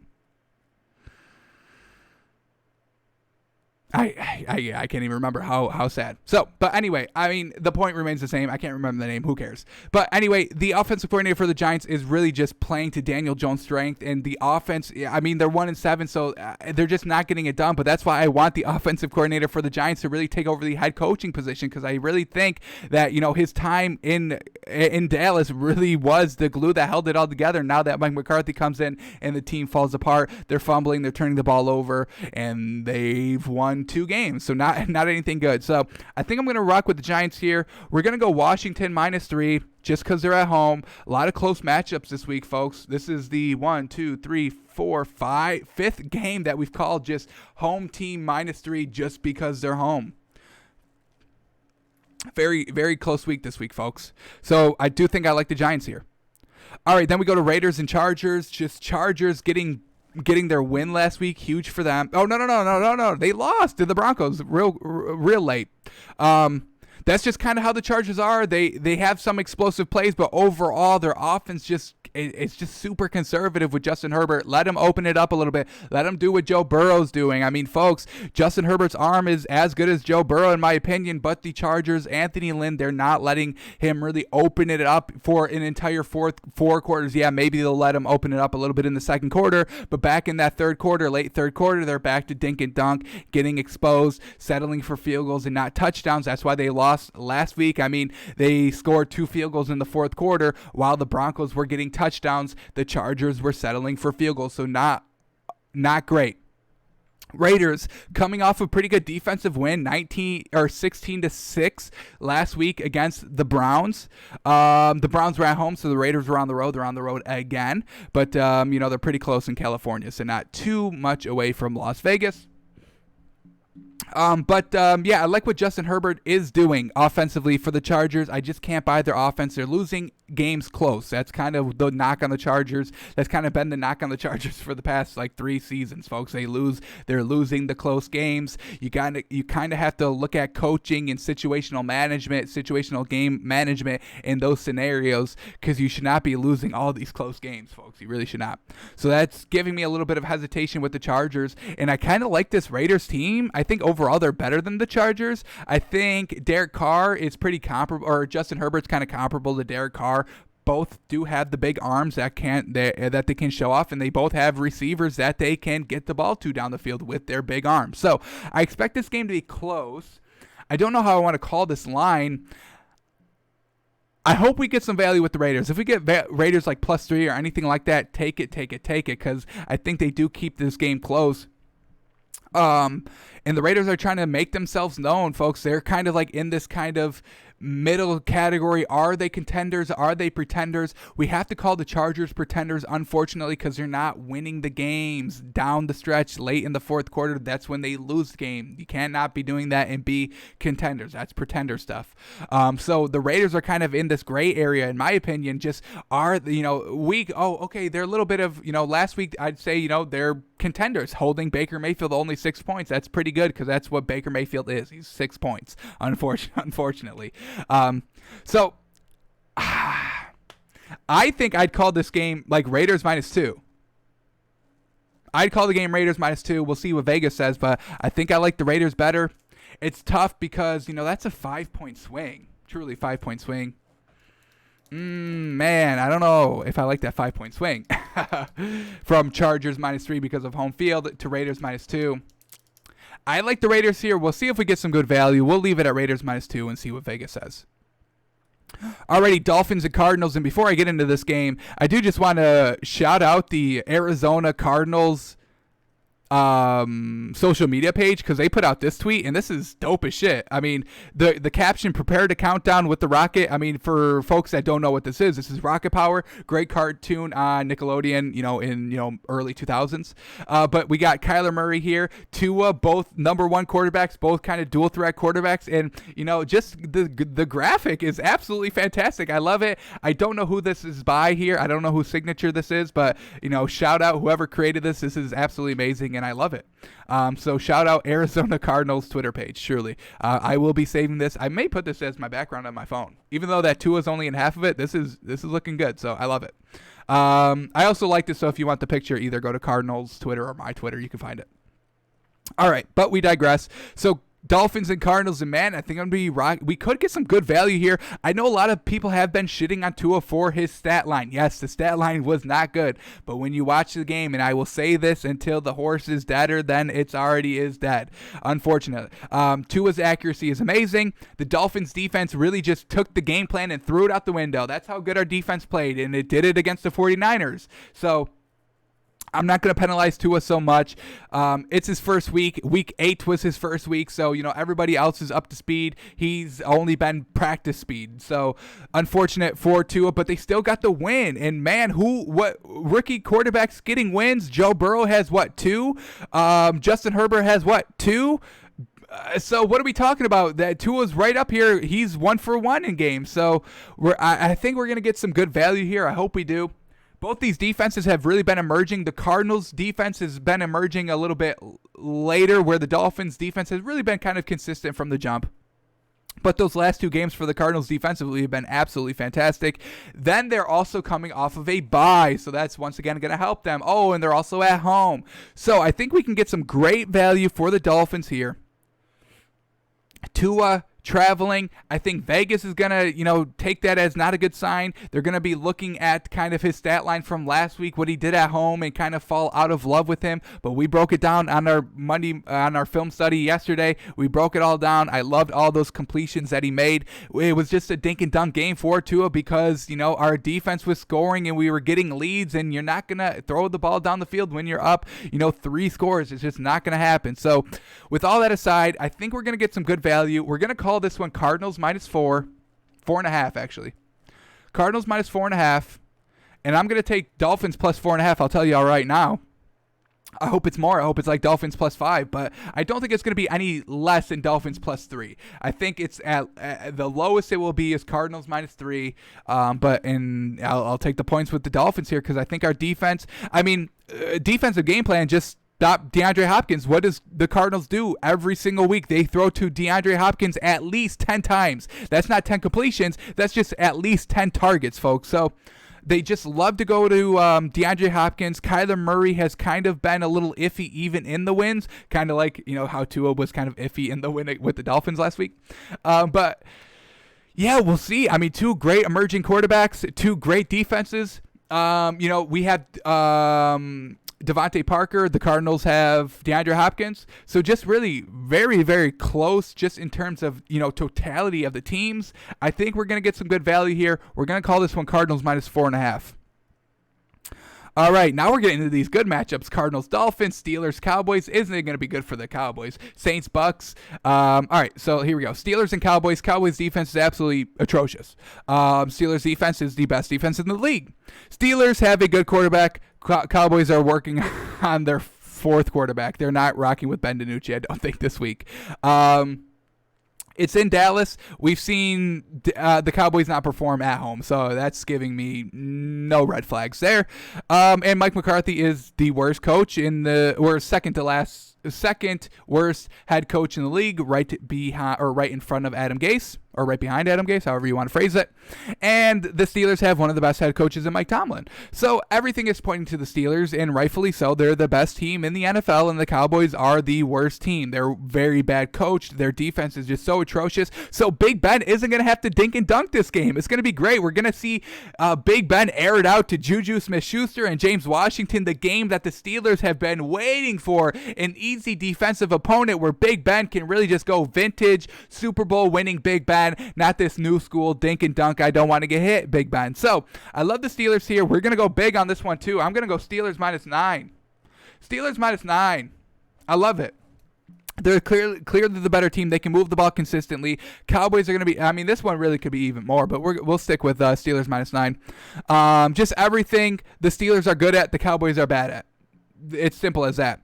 I can't even remember how sad. So, but anyway, I mean, the point remains the same. I can't remember the name. Who cares? But anyway, the offensive coordinator for the Giants is really just playing to Daniel Jones' strength. And the offense, I mean, they're 1-7, so they're just not getting it done. But that's why I want the offensive coordinator for the Giants to really take over the head coaching position, because I really think that, you know, his time in Dallas really was the glue that held it all together. Now that Mike McCarthy comes in and the team falls apart, they're fumbling, they're turning the ball over, and they've won 2 games, so not anything good. So I think I'm going to rock with the Giants here. We're going to go Washington -3 just because they're at home. A lot of close matchups this week, folks. This is the 5th game that we've called just home team -3 just because they're home. Very, very close week this week, folks. So I do think I like the Giants here. All right, then we go to Raiders and Chargers. Just Chargers getting their win last week, huge for them. Oh, no. They lost to the Broncos real late. That's just kind of how the Chargers are. They have some explosive plays, but overall their offense it's just super conservative with Justin Herbert. Let him open it up a little bit. Let him do what Joe Burrow's doing. I mean, folks, Justin Herbert's arm is as good as Joe Burrow in my opinion, but the Chargers, Anthony Lynn, they're not letting him really open it up for an entire four quarters. Yeah, maybe they'll let him open it up a little bit in the second quarter, but back in that late third quarter, they're back to dink and dunk, getting exposed, settling for field goals and not touchdowns. That's why they lost last week. I mean, they scored 2 field goals in the fourth quarter while the Broncos were getting touchdowns. The Chargers were settling for field goals, so not great. Raiders coming off a pretty good defensive win, 16-6 last week against the Browns. The Browns were at home, so the Raiders were on the road. They're on the road again, but they're pretty close in California, so not too much away from Las Vegas. Yeah, I like what Justin Herbert is doing offensively for the Chargers. I just can't buy their offense. They're losing games close. That's kind of the knock on the Chargers. That's kind of been the knock on the Chargers for the past 3 seasons, folks. They're losing the close games. You kind of have to look at coaching and situational game management in those scenarios, because you should not be losing all these close games, folks. You really should not. So that's giving me a little bit of hesitation with the Chargers, and I kind of like this Raiders team. I think overall they're better than the Chargers. I think Derek Carr is pretty comparable, or Justin Herbert's kind of comparable to Derek Carr. Both do have the big arms that they can show off, and they both have receivers that they can get the ball to down the field with their big arms. So I expect this game to be close. I don't know how I want to call this line. I hope we get some value with the Raiders. If we get Raiders like +3 or anything like that, take it, because I think they do keep this game close. And the Raiders are trying to make themselves known, folks. They're kind of like in this kind of middle category. Are they contenders? Are they pretenders? We have to call the Chargers pretenders, unfortunately, because they're not winning the games down the stretch late in the fourth quarter. That's when they lose the game. You cannot be doing that and be contenders. That's pretender stuff. So the Raiders are kind of in this gray area, in my opinion. Just are, weak. Oh, okay. They're a little bit of, last week I'd say, they're contenders, holding Baker Mayfield only 6 points. That's pretty good, because that's what Baker Mayfield is. He's 6 points, unfortunately. So I think I'd call this game like Raiders -2. I'd call the game Raiders -2. We'll see what Vegas says, but I think I like the Raiders better. It's tough because, that's a 5-point swing. Truly 5-point swing. Man, I don't know if I like that 5-point swing. From Chargers -3 because of home field to Raiders -2. I like the Raiders here. We'll see if we get some good value. We'll leave it at Raiders -2 and see what Vegas says. Alrighty, Dolphins and Cardinals. And before I get into this game, I do just want to shout out the Arizona Cardinals social media page, because they put out this tweet, and this is dope as shit. I mean, the caption, prepare to countdown with the rocket. I mean, for folks that don't know what this is Rocket Power, great cartoon on Nickelodeon, in early 2000s. But we got Kyler Murray here, Tua, both number one quarterbacks, both kind of dual threat quarterbacks, and just the graphic is absolutely fantastic. I love it. I don't know who this is by here. I don't know whose signature this is, but shout out whoever created this. This is absolutely amazing, and I love it. So shout out Arizona Cardinals Twitter page. Surely, I will be saving this. I may put this as my background on my phone, even though that Tua is only in half of it. This is looking good, so I love it. I also like this. So if you want the picture, either go to Cardinals Twitter or my Twitter. You can find it. All right, but we digress. So Dolphins and Cardinals, and man, I think I'm gonna be we could get some good value here. I know a lot of people have been shitting on Tua for his stat line. Yes, the stat line was not good, but when you watch the game, and I will say this until the horse is deader, then it's already is dead. Unfortunately, Tua's accuracy is amazing. The Dolphins defense really just took the game plan and threw it out the window. That's how good our defense played, and it did it against the 49ers. So I'm not going to penalize Tua so much. It's his first week. Week 8 was his first week, so everybody else is up to speed. He's only been practice speed, so unfortunate for Tua, but they still got the win. And man, what rookie quarterbacks getting wins? Joe Burrow has 2? Justin Herbert has 2? So what are we talking about? That Tua's right up here. He's 1 for 1 in games. So I think we're going to get some good value here. I hope we do. Both these defenses have really been emerging. The Cardinals defense has been emerging a little bit later, where the Dolphins defense has really been kind of consistent from the jump. But those last 2 games for the Cardinals defensively have been absolutely fantastic. Then they're also coming off of a bye, so that's once again going to help them. Oh, and they're also at home. So I think we can get some great value for the Dolphins here. Tua traveling, I think Vegas is gonna take that as not a good sign. They're gonna be looking at kind of his stat line from last week, what he did at home, and kind of fall out of love with him. But we broke it down on our film study yesterday. We broke it all down. I loved all those completions that he made. It was just a dink and dunk game for Tua because our defense was scoring and we were getting leads, and you're not gonna throw the ball down the field when you're up 3 scores. It's just not gonna happen. So with all that aside, I think we're gonna get some good value. We're gonna call this one Cardinals -4.5 actually. Cardinals -4.5, and I'm gonna take Dolphins +4.5. I'll tell you all right now. I hope it's more. I hope it's like Dolphins +5, but I don't think it's going to be any less than Dolphins +3. I think it's at the lowest it will be is Cardinals -3. But I'll take the points with the Dolphins here because I think our defense. Defensive game plan just stop DeAndre Hopkins. What does the Cardinals do every single week? They throw to DeAndre Hopkins at least 10 times. That's not 10 completions. That's just at least 10 targets, folks. So they just love to go to DeAndre Hopkins. Kyler Murray has kind of been a little iffy even in the wins, kind of like how Tua was kind of iffy in the win with the Dolphins last week. But yeah, we'll see. 2 great emerging quarterbacks, 2 great defenses. We have Devontae Parker. The Cardinals have DeAndre Hopkins. So just really very, very close just in terms of, totality of the teams. I think we're going to get some good value here. We're going to call this one Cardinals -4.5. All right, now we're getting into these good matchups. Cardinals, Dolphins, Steelers, Cowboys. Isn't it going to be good for the Cowboys? Saints, Bucks. All right, so here we go. Steelers and Cowboys. Cowboys defense is absolutely atrocious. Steelers defense is the best defense in the league. Steelers have a good quarterback. Cowboys are working on their 4th quarterback. They're not rocking with Ben DiNucci, I don't think, this week. It's in Dallas. We've seen the Cowboys not perform at home, so that's giving me no red flags there. And Mike McCarthy is the worst coach or second to last second worst head coach in the league, right behind or right in front of Adam Gase, or right behind Adam Gase, however you want to phrase it. And the Steelers have one of the best head coaches in Mike Tomlin. So everything is pointing to the Steelers, and rightfully so. They're the best team in the NFL, and the Cowboys are the worst team. They're very bad coached. Their defense is just so atrocious. So Big Ben isn't going to have to dink and dunk this game. It's going to be great. We're going to see Big Ben air it out to Juju Smith-Schuster and James Washington, the game that the Steelers have been waiting for, an easy defensive opponent where Big Ben can really just go vintage Super Bowl winning Big Ben, not this new school dink and dunk, I don't want to get hit Big Ben. So I love the Steelers here. We're going to go big on this one too. I'm going to go Steelers -9. Steelers -9. I love it. They're clearly the better team. They can move the ball consistently. Cowboys are going to be, I mean, this one really could be even more, but we'll stick with Steelers -9. Just everything the Steelers are good at, the Cowboys are bad at. It's simple as that.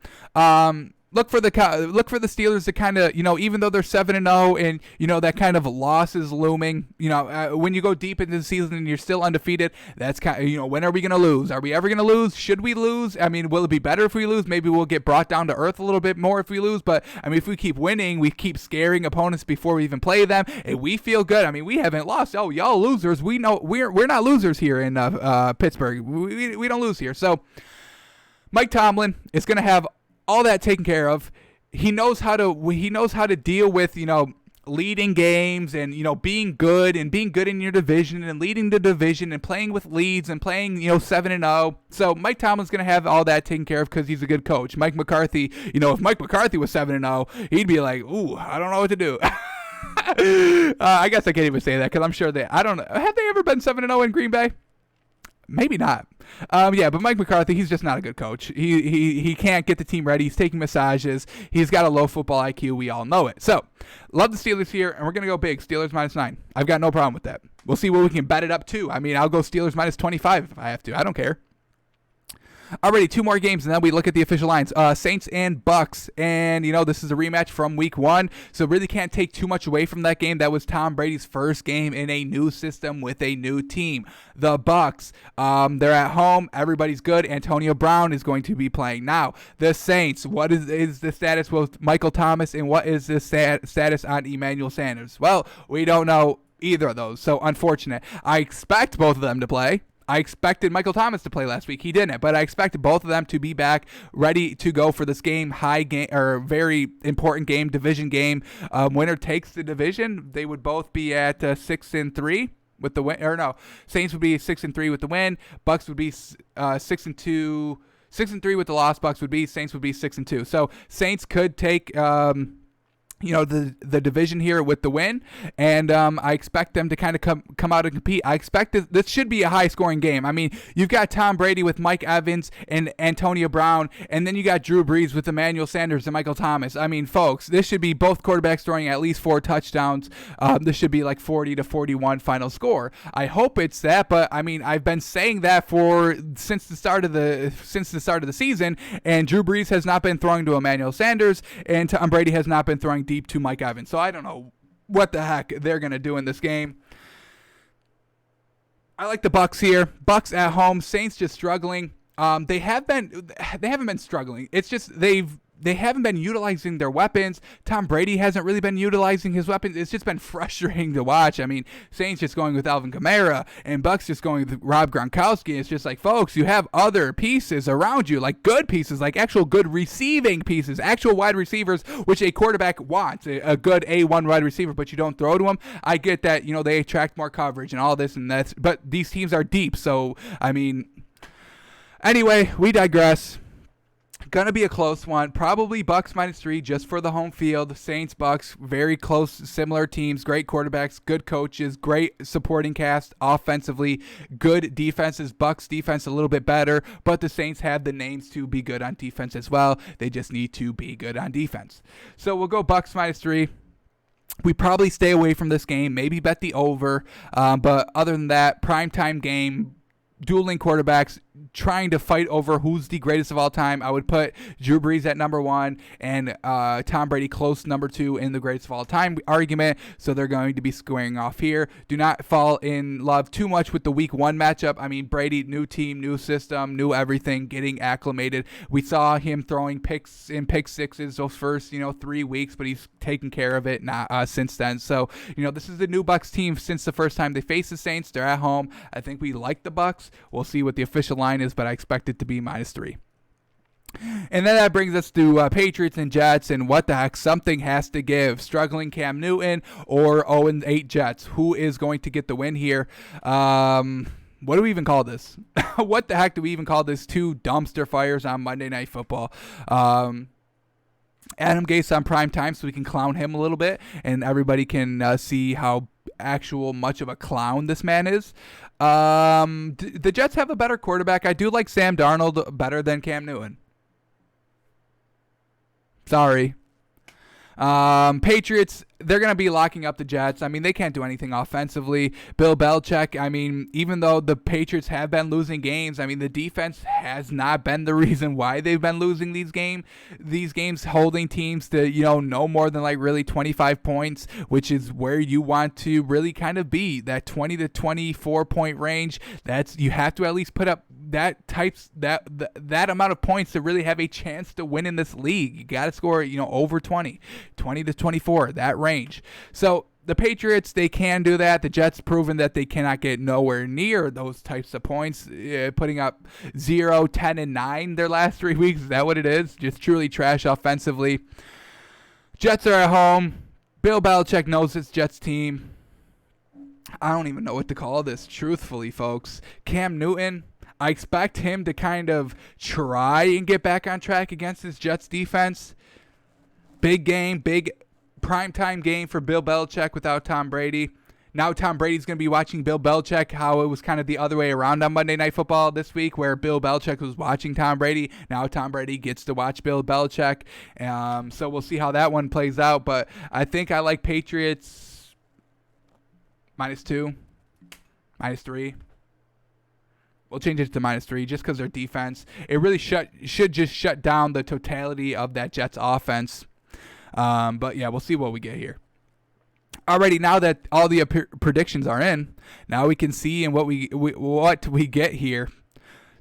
Look for the Steelers to kind of, even though they're 7-0 and, that kind of loss is looming, when you go deep into the season and you're still undefeated, that's kind of, when are we going to lose? Are we ever going to lose? Should we lose? I mean, will it be better if we lose? Maybe we'll get brought down to earth a little bit more if we lose. But, I mean, if we keep winning, we keep scaring opponents before we even play them, and we feel good. I mean, we haven't lost. Oh, y'all losers. We know we're not losers here in Pittsburgh. We don't lose here. So Mike Tomlin is going to have all that taken care of. He knows how to deal with, leading games and, being good in your division and leading the division and playing with leads and playing, 7-0. So Mike Tomlin's going to have all that taken care of because he's a good coach. Mike McCarthy, if Mike McCarthy was 7-0, he'd be like, ooh, I don't know what to do. I guess I can't even say that because I'm sure I don't know. Have they ever been 7-0 in Green Bay? Maybe not. But Mike McCarthy, he's just not a good coach. He can't get the team ready. He's taking massages. He's got a low football IQ. We all know it. So, love the Steelers here, and we're going to go big. Steelers -9. I've got no problem with that. We'll see what we can bet it up to. I mean, I'll go Steelers -25 if I have to. I don't care. Alrighty, 2 more games, and then we look at the official lines. Saints and Bucks, and this is a rematch from Week 1, so really can't take too much away from that game. That was Tom Brady's first game in a new system with a new team. The Bucks, they're at home. Everybody's good. Antonio Brown is going to be playing now. The Saints, what is the status with Michael Thomas, and what is the status on Emmanuel Sanders? Well, we don't know either of those, so unfortunate. I expect both of them to play. I expected Michael Thomas to play last week. He didn't, but I expected both of them to be back, ready to go for this game, very important game, division game. Winner takes the division. They would both be at 6-3 with the win, or no, Saints would be 6-3 with the win. Bucks would be 6-2, 6-3 with the loss. Bucks would be, Saints would be 6-2. So Saints could take the division here with the win, and I expect them to kind of come out and compete. I expect this should be a high-scoring game. I mean, you've got Tom Brady with Mike Evans and Antonio Brown, and then you got Drew Brees with Emmanuel Sanders and Michael Thomas. I mean, folks, this should be both quarterbacks throwing at least 4 touchdowns. This should be like 40-41 final score. I hope it's that, but I mean, I've been saying that since the start of the season, and Drew Brees has not been throwing to Emmanuel Sanders, and Tom Brady has not been throwing deep to Mike Evans. So I don't know what the heck they're going to do in this game. I like the Bucks here. Bucks at home. Saints just struggling. They haven't been struggling. It's just they haven't been utilizing their weapons. Tom Brady hasn't really been utilizing his weapons. It's just been frustrating to watch. I mean, Saints just going with Alvin Kamara and Bucks just going with Rob Gronkowski. It's just like, folks, you have other pieces around you, like good pieces, like actual good receiving pieces, actual wide receivers, which a quarterback wants, a good A1 wide receiver, but you don't throw to them. I get that, they attract more coverage and all this and that, but these teams are deep. So, I mean, anyway, we digress. Gonna be a close one. Probably Bucks -3 just for the home field. Saints, Bucks, very close, similar teams. Great quarterbacks, good coaches, great supporting cast offensively, good defenses. Bucks defense a little bit better, but the Saints have the names to be good on defense as well. They just need to be good on defense. So we'll go Bucks -3. We probably stay away from this game, maybe bet the over. But other than that, primetime game, dueling quarterbacks, trying to fight over who's the greatest of all time, I would put Drew Brees at number 1 and Tom Brady close number 2 in the greatest of all time argument. So they're going to be squaring off here. Do not fall in love too much with the week 1 matchup. I mean, Brady, new team, new system, new everything, getting acclimated. We saw him throwing picks in pick sixes those first 3 weeks, but he's taken care of it since then. So this is the new Bucs team since the first time they faced the Saints. They're at home. I think we like the Bucs. We'll see what the official line is, but I expect it to be -3. And then that brings us to Patriots and Jets, and what the heck, something has to give. Struggling Cam Newton or 0-8 Jets. Who is going to get the win here? What do we even call this? What the heck do we even call this? 2 dumpster fires on Monday Night Football. Adam Gase on prime time, so we can clown him a little bit, and everybody can see how much of a clown this man is. The Jets have a better quarterback. I do like Sam Darnold better than Cam Newton. Sorry. Patriots, they're going to be locking up the Jets. I mean, they can't do anything offensively. Bill Belichick, I mean, even though the Patriots have been losing games, I mean, the defense has not been the reason why they've been losing these games, holding teams to, no more than like really 25 points, which is where you want to really kind of be, that 20 to 24 point range. You have to at least put up that amount of points to really have a chance to win in this league. You got to score, over 20 to 24, that range. So the Patriots, they can do that. The Jets proven that they cannot get nowhere near those types of points, putting up 0, 10, and 9 their last 3 weeks. Is that what it is? Just truly trash offensively. Jets are at home. Bill Belichick knows his Jets team. I don't even know what to call this, truthfully, folks. Cam Newton, I expect him to kind of try and get back on track against his Jets defense. Big game, big primetime game for Bill Belichick without Tom Brady. Now Tom Brady's going to be watching Bill Belichick, how it was kind of the other way around on Monday Night Football this week, where Bill Belichick was watching Tom Brady. Now Tom Brady gets to watch Bill Belichick. So we'll see how that one plays out. But I think I like Patriots -2, -3. We'll change it to -3 just because their defense, it really should just shut down the totality of that Jets offense. But yeah, we'll see what we get here. Alrighty, now that all the predictions are in, now we can see what we get here.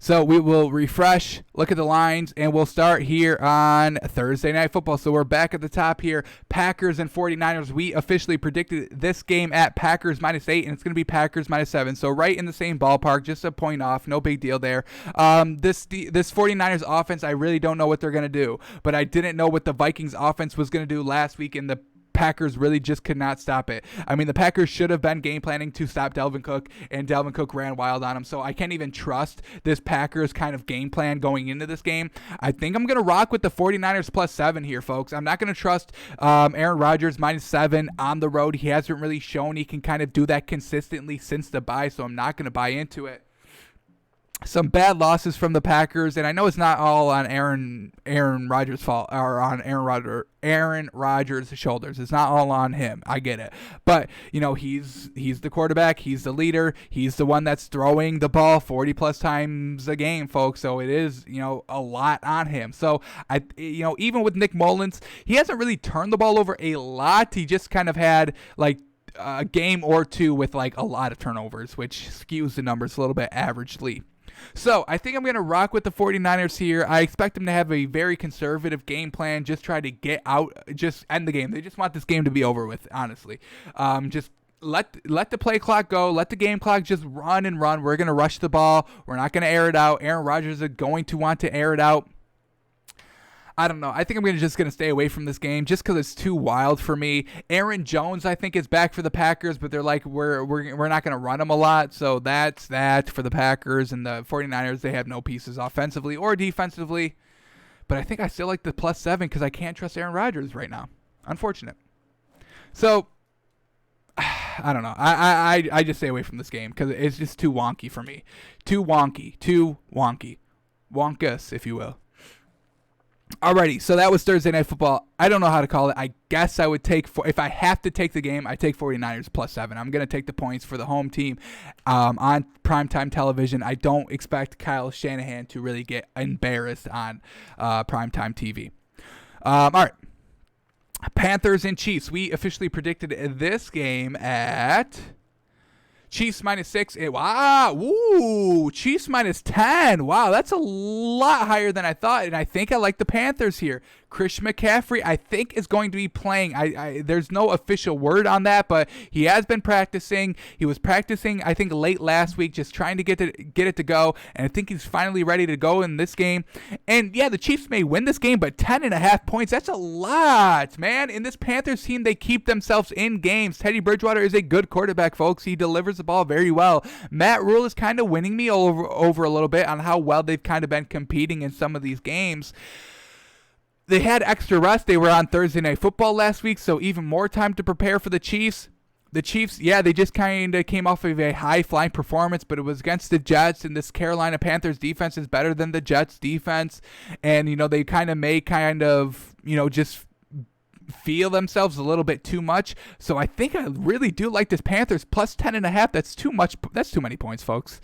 So we will refresh, look at the lines, and we'll start here on Thursday Night Football. So we're back at the top here. Packers and 49ers. We officially predicted this game at Packers -8, and it's going to be Packers -7. So right in the same ballpark, just a point off. No big deal there. This 49ers offense, I really don't know what they're going to do. But I didn't know what the Vikings offense was going to do last week, and the Packers really just could not stop it. I mean, the Packers should have been game planning to stop Dalvin Cook, and Dalvin Cook ran wild on him. So I can't even trust this Packers kind of game plan going into this game. I think I'm going to rock with the 49ers +7 here, folks. I'm not going to trust Aaron Rodgers -7 on the road. He hasn't really shown he can kind of do that consistently since the bye, so I'm not going to buy into it. Some bad losses from the Packers, and I know it's not all on Aaron Rodgers' fault or on Aaron Rodgers' shoulders. It's not all on him. I get it, but he's the quarterback. He's the leader. He's the one that's throwing the ball 40+ times a game, folks. So it is a lot on him. So even with Nick Mullins, he hasn't really turned the ball over a lot. He just kind of had like a game or two with like a lot of turnovers, which skews the numbers a little bit averagely. So I think I'm going to rock with the 49ers here. I expect them to have a very conservative game plan, just try to get out, just end the game. They just want this game to be over with, honestly. Just let the play clock go. Let the game clock just run and run. We're going to rush the ball. We're not going to air it out. Aaron Rodgers is going to want to air it out. I don't know. I think I'm just going to stay away from this game just because it's too wild for me. Aaron Jones, I think, is back for the Packers, but they're like, we're not going to run him a lot. So that's that for the Packers. And the 49ers, they have no pieces offensively or defensively. But I think I still like the +7 because I can't trust Aaron Rodgers right now. Unfortunate. So I don't know. I just stay away from this game because it's just too wonky for me. Too wonky. Wonkus, if you will. Alrighty, so that was Thursday Night Football. I don't know how to call it. I guess I would take, if I have to take the game, I take 49ers +7. I'm going to take the points for the home team on primetime television. I don't expect Kyle Shanahan to really get embarrassed on primetime TV. All right. Panthers and Chiefs. We officially predicted this game at Chiefs -6. Wow. Ooh, Chiefs -10. Wow, that's a lot higher than I thought. And I think I like the Panthers here. Christian McCaffrey, I think, is going to be playing. There's no official word on that, but he has been practicing. He was practicing, I think, late last week, just trying to get it to go. And I think he's finally ready to go in this game. And yeah, the Chiefs may win this game, but 10.5 points, that's a lot, man. In this Panthers team, they keep themselves in games. Teddy Bridgewater is a good quarterback, folks. He delivers the ball very well. Matt Rule is kind of winning me over a little bit on how well they've kind of been competing in some of these games. They had extra rest. They were on Thursday Night Football last week, so even more time to prepare for the Chiefs. The Chiefs, yeah, they just kind of came off of a high-flying performance, but it was against the Jets, and this Carolina Panthers defense is better than the Jets defense. And, they kind of just feel themselves a little bit too much. So I think I really do like this Panthers +10.5. That's too much. That's too many points, folks.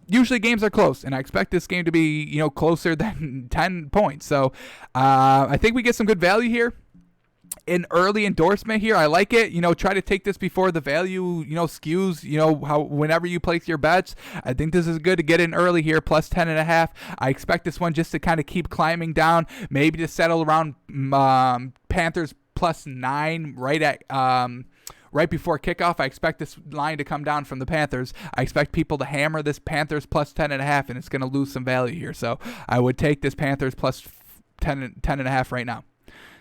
Usually games are close, and I expect this game to be, closer than 10 points. So I think we get some good value here. An early endorsement here. I like it. Try to take this before the value, skews, how whenever you place your bets. I think this is good to get in early here, +10.5. I expect this one just to kind of keep climbing down, maybe to settle around Panthers +9 right before kickoff. I expect this line to come down from the Panthers. I expect people to hammer this Panthers +10.5, and it's going to lose some value here. So I would take this Panthers +10.5 right now.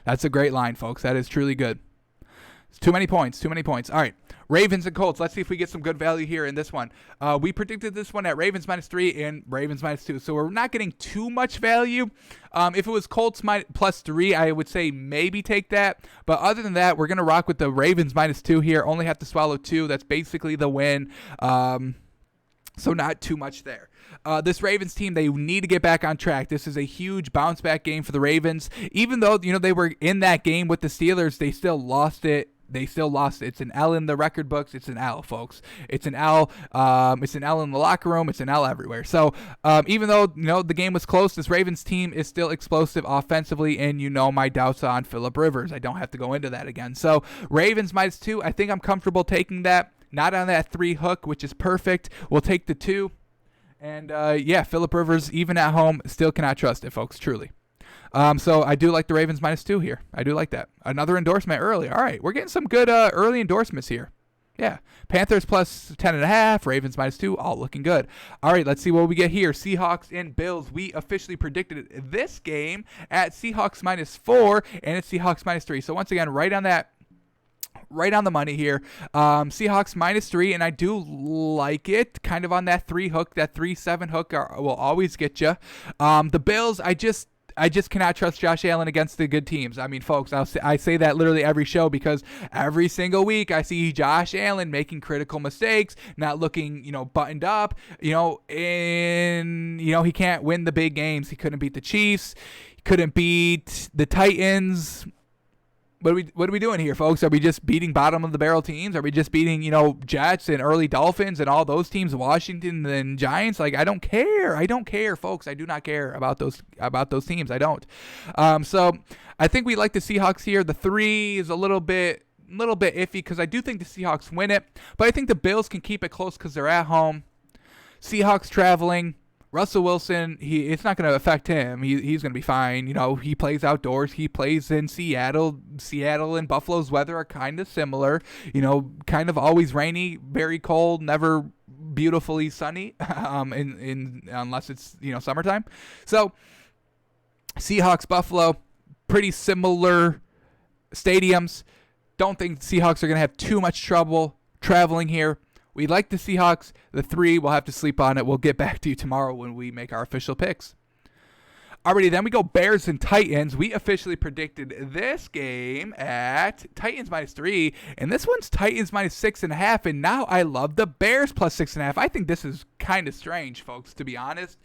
That's a great line, folks. That is truly good. It's too many points. All right. Ravens and Colts. Let's see if we get some good value here in this one. We predicted this one at Ravens -3 and Ravens -2. So we're not getting too much value. If it was Colts +3, I would say maybe take that. But other than that, we're going to rock with the Ravens -2 here. Only have to swallow 2. That's basically the win. So not too much there. This Ravens team, they need to get back on track. This is a huge bounce back game for the Ravens. Even though, they were in that game with the Steelers, they still lost it. It's an L in the record books. It's an L, folks. It's an L. It's an L in the locker room. It's an L everywhere. So even though, the game was close, this Ravens team is still explosive offensively, and my doubts on Phillip Rivers. I don't have to go into that again. So Ravens -2, I think I'm comfortable taking that. Not on that 3 hook, which is perfect. We'll take the 2. And, Phillip Rivers, even at home, still cannot trust it, folks, truly. So I do like the Ravens -2 here. I do like that. Another endorsement early. All right, we're getting some good early endorsements here. Yeah, Panthers +10.5, Ravens -2, all looking good. All right, let's see what we get here. Seahawks and Bills. We officially predicted this game at Seahawks -4, and it's Seahawks -3. So once again, right on the money here. Seahawks -3, and I do like it. Kind of on that 3 hook, that 3-7 hook will always get you. The Bills, I just cannot trust Josh Allen against the good teams. I mean, folks, I say that literally every show because every single week I see Josh Allen making critical mistakes, not looking, buttoned up, and, he can't win the big games. He couldn't beat the Chiefs. He couldn't beat the Titans. What are we doing here, folks? Are we just beating bottom of the barrel teams? Are we just beating, Jets and early Dolphins and all those teams, Washington and Giants? Like, I don't care, folks. I do not care about those teams. I don't. So I think we like the Seahawks here. The 3 is a little bit iffy because I do think the Seahawks win it, but I think the Bills can keep it close because they're at home. Seahawks traveling. Russell Wilson, it's not going to affect him. He's going to be fine. He plays outdoors. He plays in Seattle. Seattle and Buffalo's weather are kind of similar. Kind of always rainy, very cold, never beautifully sunny. Unless it's summertime. So Seahawks, Buffalo, pretty similar stadiums. Don't think Seahawks are going to have too much trouble traveling here. We like the Seahawks. The 3, we'll have to sleep on it. We'll get back to you tomorrow when we make our official picks. Alrighty, then we go Bears and Titans. We officially predicted this game at Titans -3, and this one's Titans -6.5. And now I love the Bears +6.5. I think this is kind of strange, folks, to be honest.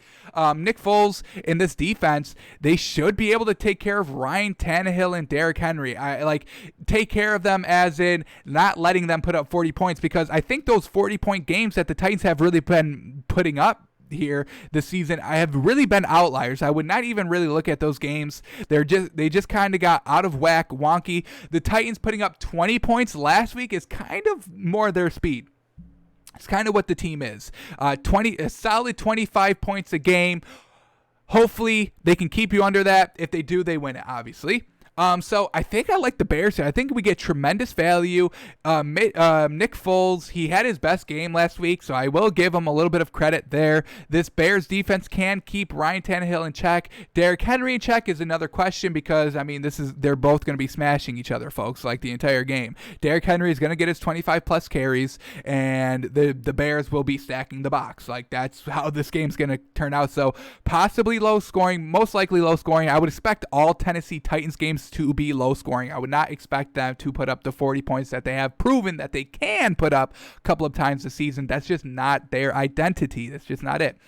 Nick Foles in this defense, they should be able to take care of Ryan Tannehill and Derrick Henry. Take care of them as in not letting them put up 40 points, because I think those 40-point games that the Titans have really been putting up here this season, I have really been outliers. I would not even really look at those games. They just kind of got out of whack, wonky. The Titans putting up 20 points last week is kind of more their speed. It's kind of what the team is. A solid 25 points a game. Hopefully they can keep you under that. If they do, they win it, obviously. So I think I like the Bears here. I think we get tremendous value. Nick Foles, he had his best game last week, so I will give him a little bit of credit there. This Bears defense can keep Ryan Tannehill in check. Derrick Henry in check is another question, because they're both going to be smashing each other, folks, like the entire game. Derrick Henry is going to get his 25 plus carries, and the Bears will be stacking the box. Like, that's how this game's going to turn out. So possibly low scoring, most likely low scoring. I would expect all Tennessee Titans games to be low scoring. I would not expect them to put up the 40 points that they have proven that they can put up a couple of times this season. That's just not their identity. That's just not it.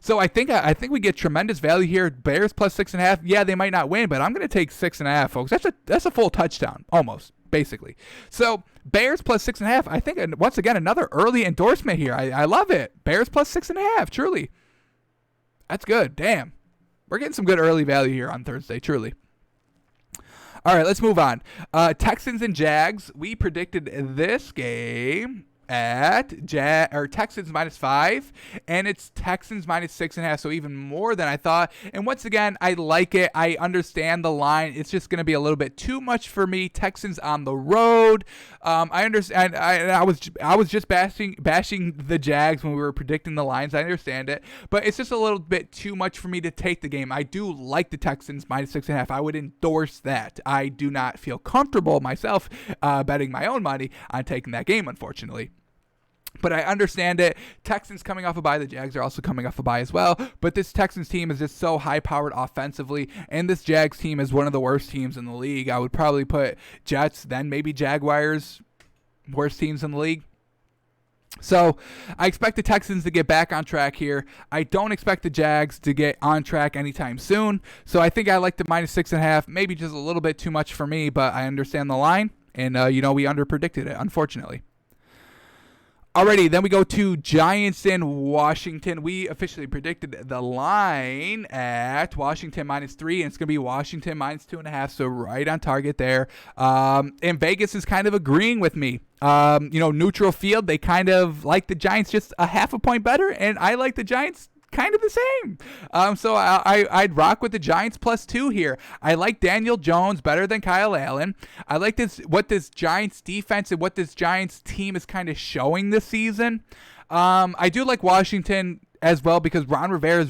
So I think we get tremendous value here. Bears +6.5. Yeah, they might not win, but I'm going to take 6.5, folks. That's a full touchdown, almost, basically. So Bears +6.5. I think, once again, another early endorsement here. I love it. Bears +6.5. Truly, that's good. Damn, we're getting some good early value here on Thursday. Truly. All right, let's move on. Texans and Jags. We predicted this game at Texans -5, and it's Texans -6.5, so even more than I thought. And once again, I like it. I understand the line. It's just going to be a little bit too much for me. Texans on the road. I understand. I was just bashing the Jags when we were predicting the lines. I understand it, but it's just a little bit too much for me to take the game. I do like the Texans -6.5. I would endorse that. I do not feel comfortable myself betting my own money on taking that game, unfortunately. But I understand it. Texans coming off a bye. The Jags are also coming off a bye as well. But this Texans team is just so high-powered offensively, and this Jags team is one of the worst teams in the league. I would probably put Jets, then maybe Jaguars, worst teams in the league. So I expect the Texans to get back on track here. I don't expect the Jags to get on track anytime soon. So I think I like the -6.5. Maybe just a little bit too much for me, but I understand the line. And, we under-predicted it, unfortunately. Alrighty, then we go to Giants in Washington. We officially predicted the line at Washington -3, and it's going to be Washington -2.5, so right on target there. And Vegas is kind of agreeing with me. Neutral field, they kind of like the Giants just a half a point better, and I like the Giants kind of the same. So I'd rock with the Giants +2 here. I like Daniel Jones better than Kyle Allen. I like what this Giants defense and what this Giants team is kind of showing this season. I do like Washington as well, because Ron Rivera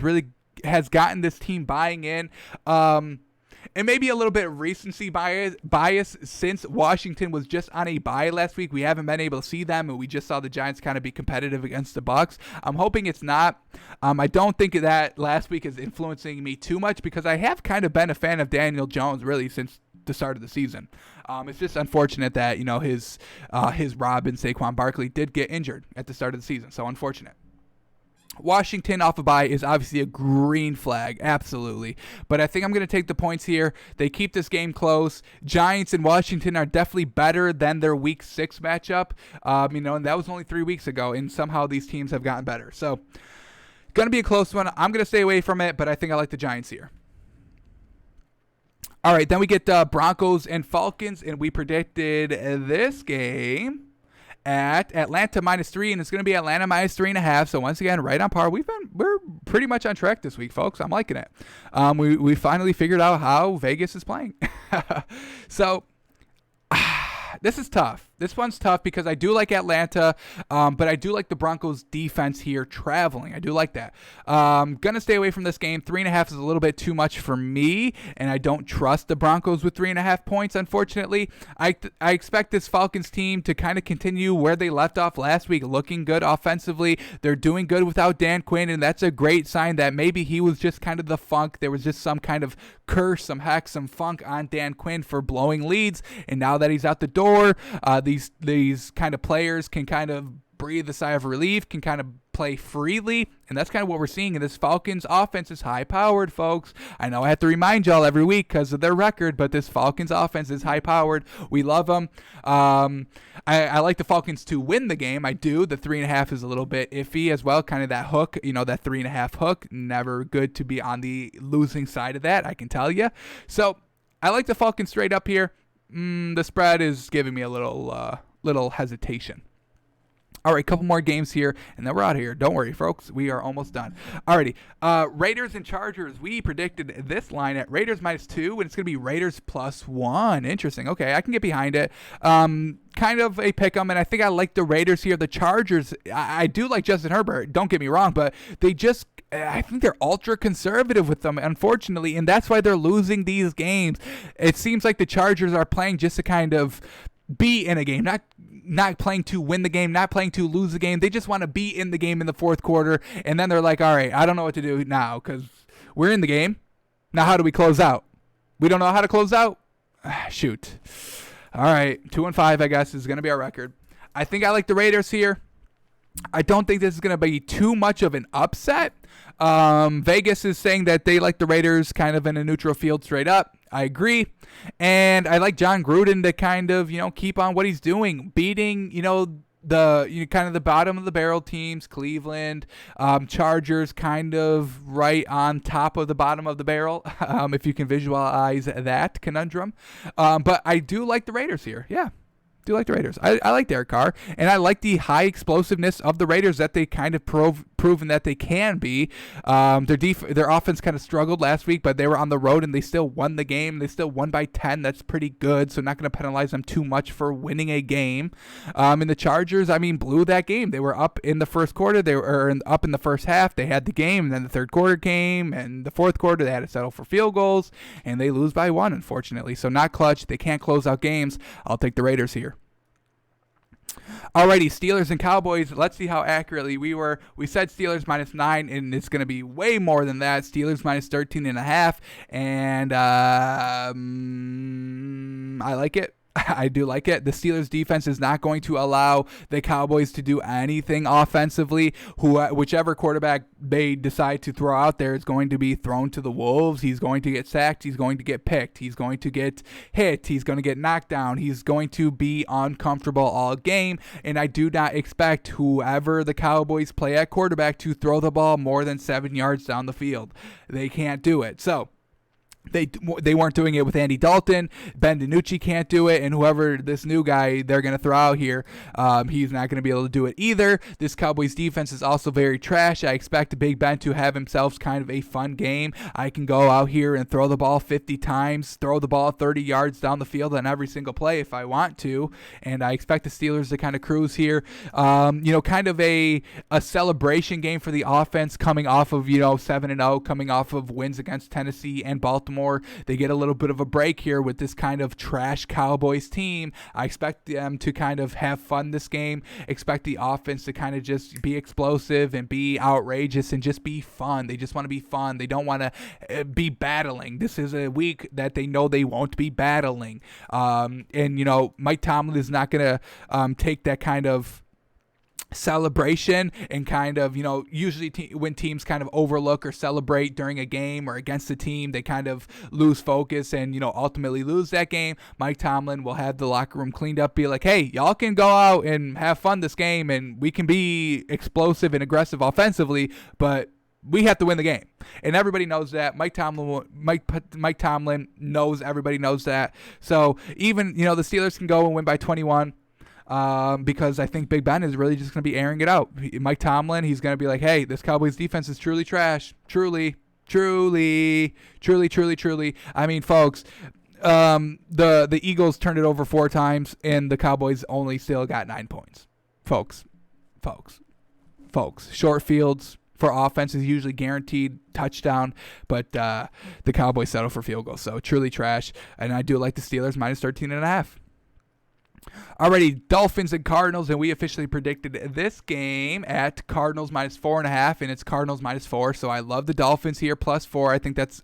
has gotten this team buying in. And maybe a little bit of recency bias since Washington was just on a bye last week. We haven't been able to see them, and we just saw the Giants kind of be competitive against the Bucs. I'm hoping it's not. I don't think that last week is influencing me too much, because I have kind of been a fan of Daniel Jones really since the start of the season. It's just unfortunate that his Robin Saquon Barkley did get injured at the start of the season. So unfortunate. Washington off a bye is obviously a green flag, absolutely. But I think I'm going to take the points here. They keep this game close. Giants and Washington are definitely better than their Week 6 matchup. And that was only 3 weeks ago, and somehow these teams have gotten better. So, going to be a close one. I'm going to stay away from it, but I think I like the Giants here. All right, then we get Broncos and Falcons, and we predicted this game at Atlanta -3, and it's going to be Atlanta -3.5. So once again, right on par. We're pretty much on track this week, folks. I'm liking it. We finally figured out how Vegas is playing. So this is tough. This one's tough because I do like Atlanta, but I do like the Broncos defense here traveling. I do like that. Gonna stay away from this game. 3.5 is a little bit too much for me, and I don't trust the Broncos with 3.5 points, unfortunately. I expect this Falcons team to kind of continue where they left off last week, looking good offensively. They're doing good without Dan Quinn, and that's a great sign that maybe he was just kind of the funk. There was just some kind of curse, some hex, some funk on Dan Quinn for blowing leads, and now that he's out the door, these kind of players can kind of breathe a sigh of relief, can kind of play freely, and that's kind of what we're seeing in this Falcons offense is high-powered, folks. I know I have to remind y'all every week because of their record, but this Falcons offense is high-powered. We love them. I like the Falcons to win the game. I do. The 3.5 is a little bit iffy as well, kind of that hook, that 3.5 hook. Never good to be on the losing side of that, I can tell you. So I like the Falcons straight up here. The spread is giving me a little hesitation. All right, couple more games here, and then we're out of here. Don't worry, folks. We are almost done. Alrighty. Raiders and Chargers. We predicted this line at Raiders -2, and it's going to be Raiders +1. Interesting. Okay, I can get behind it. Kind of a pick 'em, and I think I like the Raiders here. The Chargers, I do like Justin Herbert. Don't get me wrong, but I think they're ultra conservative with them, unfortunately, and that's why they're losing these games. It seems like the Chargers are playing just to kind of be in a game, not playing to win the game, not playing to lose the game. They just want to be in the game in the fourth quarter, and then they're like, all right, I don't know what to do now because we're in the game. Now how do we close out? We don't know how to close out? Shoot. All right, 2-5, I guess, is going to be our record. I think I like the Raiders here. I don't think this is going to be too much of an upset. Vegas is saying that they like the Raiders kind of in a neutral field straight up. I agree. And I like John Gruden to kind of, keep on what he's doing, beating, kind of the bottom of the barrel teams, Cleveland, Chargers kind of right on top of the bottom of the barrel, if you can visualize that conundrum. But I do like the Raiders here. Yeah. Do like the Raiders. I like Derek Carr, and I like the high explosiveness of the Raiders that they kind of proven that they can be. Their offense kind of struggled last week, but they were on the road and they still won the game. They still won by 10. That's pretty good, so not going to penalize them too much for winning a game. And the Chargers, blew that game. They were up in the first quarter. They were up in the first half. They had the game, and then the third quarter came, and the fourth quarter they had to settle for field goals, and they lose by 1, unfortunately. So not clutch. They can't close out games. I'll take the Raiders here. Alrighty, Steelers and Cowboys. Let's see how accurately we were. We said Steelers -9, and it's going to be way more than that. Steelers -13.5, and I like it. I do like it. The Steelers defense is not going to allow the Cowboys to do anything offensively. Whichever quarterback they decide to throw out there is going to be thrown to the wolves. He's going to get sacked. He's going to get picked. He's going to get hit. He's going to get knocked down. He's going to be uncomfortable all game. And I do not expect whoever the Cowboys play at quarterback to throw the ball more than 7 yards down the field. They can't do it. So They weren't doing it with Andy Dalton. Ben DiNucci can't do it, and whoever this new guy they're going to throw out here, he's not going to be able to do it either. This Cowboys defense is also very trash. I expect Big Ben to have himself kind of a fun game. I can go out here and throw the ball 50 times, throw the ball 30 yards down the field on every single play if I want to, and I expect the Steelers to kind of cruise here. Kind of a celebration game for the offense coming off of 7-0, coming off of wins against Tennessee and Baltimore. They get a little bit of a break here with this kind of trash Cowboys team. I expect them to kind of have fun this game. Expect the offense to kind of just be explosive and be outrageous and just be fun. They just want to be fun. They don't want to be battling. This is a week that they know they won't be battling. Mike Tomlin is not going to take that kind of celebration and kind of, usually when teams kind of overlook or celebrate during a game or against a team, they kind of lose focus and, ultimately lose that game. Mike Tomlin will have the locker room cleaned up, be like, hey, y'all can go out and have fun this game and we can be explosive and aggressive offensively, but we have to win the game. And everybody knows that. Mike Tomlin knows everybody knows that. So even, the Steelers can go and win by 21. Because I think Big Ben is really just going to be airing it out. Mike Tomlin, he's going to be like, hey, this Cowboys defense is truly trash. Truly. Folks, the Eagles turned it over 4 times, and the Cowboys only still got 9 points. Folks. Short fields for offense is usually guaranteed touchdown, but the Cowboys settle for field goals. So truly trash. And I do like the Steelers minus 13.5. Alrighty, Dolphins and Cardinals, and we officially predicted this game at Cardinals minus 4.5, and it's Cardinals minus 4. So I love the Dolphins here plus 4. I think that's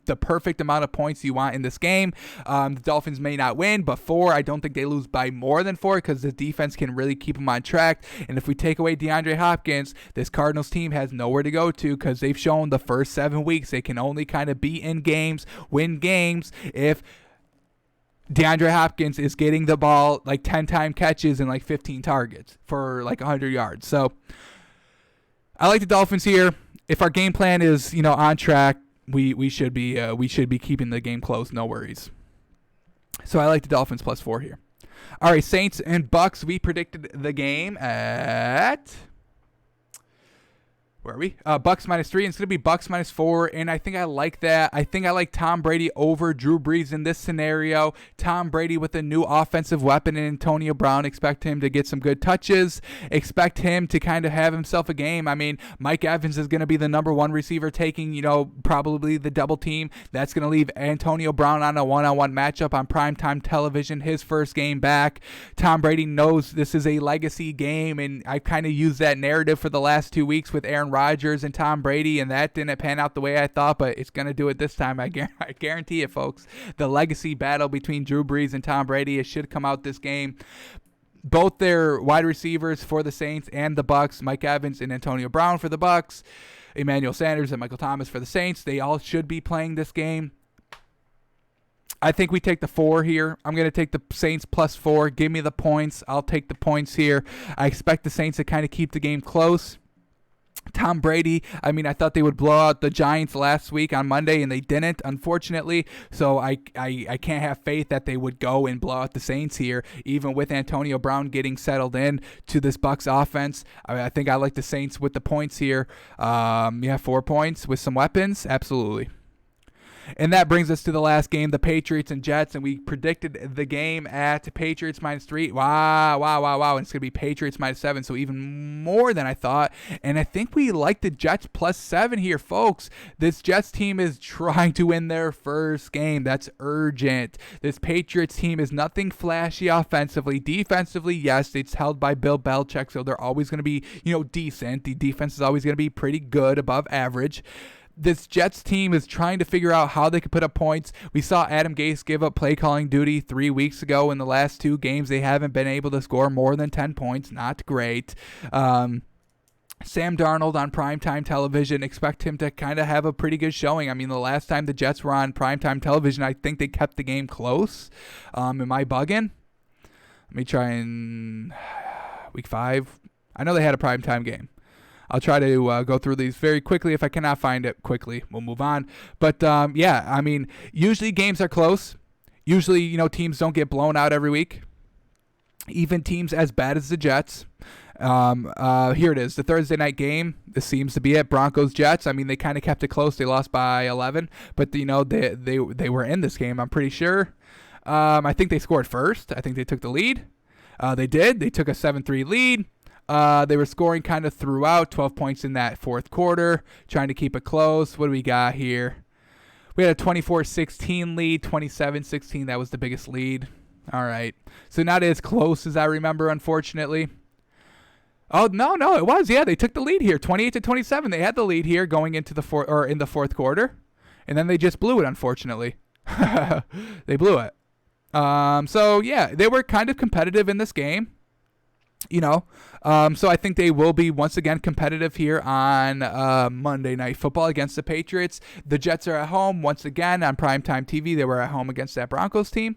the perfect amount of points you want in this game. The Dolphins may not win, but 4, I don't think they lose by more than 4 because the defense can really keep them on track. And if we take away DeAndre Hopkins, this Cardinals team has nowhere to go to because they've shown the first 7 weeks they can only kind of be in games, win games if DeAndre Hopkins is getting the ball like 10-time catches and like 15 targets for like 100 yards. So I like the Dolphins here. If our game plan is, on track, we should be keeping the game close. No worries. So I like the Dolphins plus 4 here. All right, Saints and Bucks. We predicted the game at... Where are we? Bucks minus 3. And it's going to be Bucks minus 4. And I think I like that. I think I like Tom Brady over Drew Brees in this scenario. Tom Brady with a new offensive weapon in Antonio Brown. Expect him to get some good touches. Expect him to kind of have himself a game. I mean, Mike Evans is going to be the number 1 receiver taking, probably the double team. That's going to leave Antonio Brown on a one-on-one matchup on primetime television. His first game back. Tom Brady knows this is a legacy game. And I kind of used that narrative for the last 2 weeks with Aaron Rodgers and Tom Brady, and that didn't pan out the way I thought, but it's going to do it this time. I guarantee it, folks. The legacy battle between Drew Brees and Tom Brady, it should come out this game. Both their wide receivers for the Saints and the Bucks, Mike Evans and Antonio Brown for the Bucks, Emmanuel Sanders and Michael Thomas for the Saints, they all should be playing this game. I think we take the 4 here. I'm going to take the Saints plus 4. Give me the points. I'll take the points here. I expect the Saints to kind of keep the game close. Tom Brady, I thought they would blow out the Giants last week on Monday, and they didn't, unfortunately. So I can't have faith that they would go and blow out the Saints here, even with Antonio Brown getting settled in to this Bucs offense. I think I like the Saints with the points here. 4 points with some weapons, absolutely. And that brings us to the last game, the Patriots and Jets, and we predicted the game at Patriots minus 3. Wow. And it's going to be Patriots minus 7, so even more than I thought. And I think we like the Jets plus 7 here, folks. This Jets team is trying to win their first game. That's urgent. This Patriots team is nothing flashy offensively. Defensively, yes, it's held by Bill Belichick, so they're always going to be, decent. The defense is always going to be pretty good, above average. This Jets team is trying to figure out how they could put up points. We saw Adam Gase give up play calling duty 3 weeks ago. In the last 2 games, they haven't been able to score more than 10 points. Not great. Sam Darnold on primetime television, expect him to kind of have a pretty good showing. The last time the Jets were on primetime television, I think they kept the game close. Am I bugging? Let me try in week 5. I know they had a primetime game. I'll try to go through these very quickly. If I cannot find it quickly, we'll move on. But, usually games are close. Usually, teams don't get blown out every week. Even teams as bad as the Jets. Here it is, the Thursday night game. This seems to be it. Broncos-Jets. They kind of kept it close. They lost by 11. But, they were in this game, I'm pretty sure. I think they scored first. I think they took the lead. They did. They took a 7-3 lead. They were scoring kind of throughout, 12 points in that fourth quarter, trying to keep it close. What do we got here? We had a 24-16 lead, 27-16. That was the biggest lead. All right. So not as close as I remember, unfortunately. Oh, no, it was. Yeah, they took the lead here, 28-27. They had the lead here going into in the fourth quarter, and then they just blew it, unfortunately. They blew it. So, yeah, they were kind of competitive in this game. So I think they will be once again competitive here on Monday Night Football against the Patriots. The Jets are at home once again on primetime TV. They were at home against that Broncos team.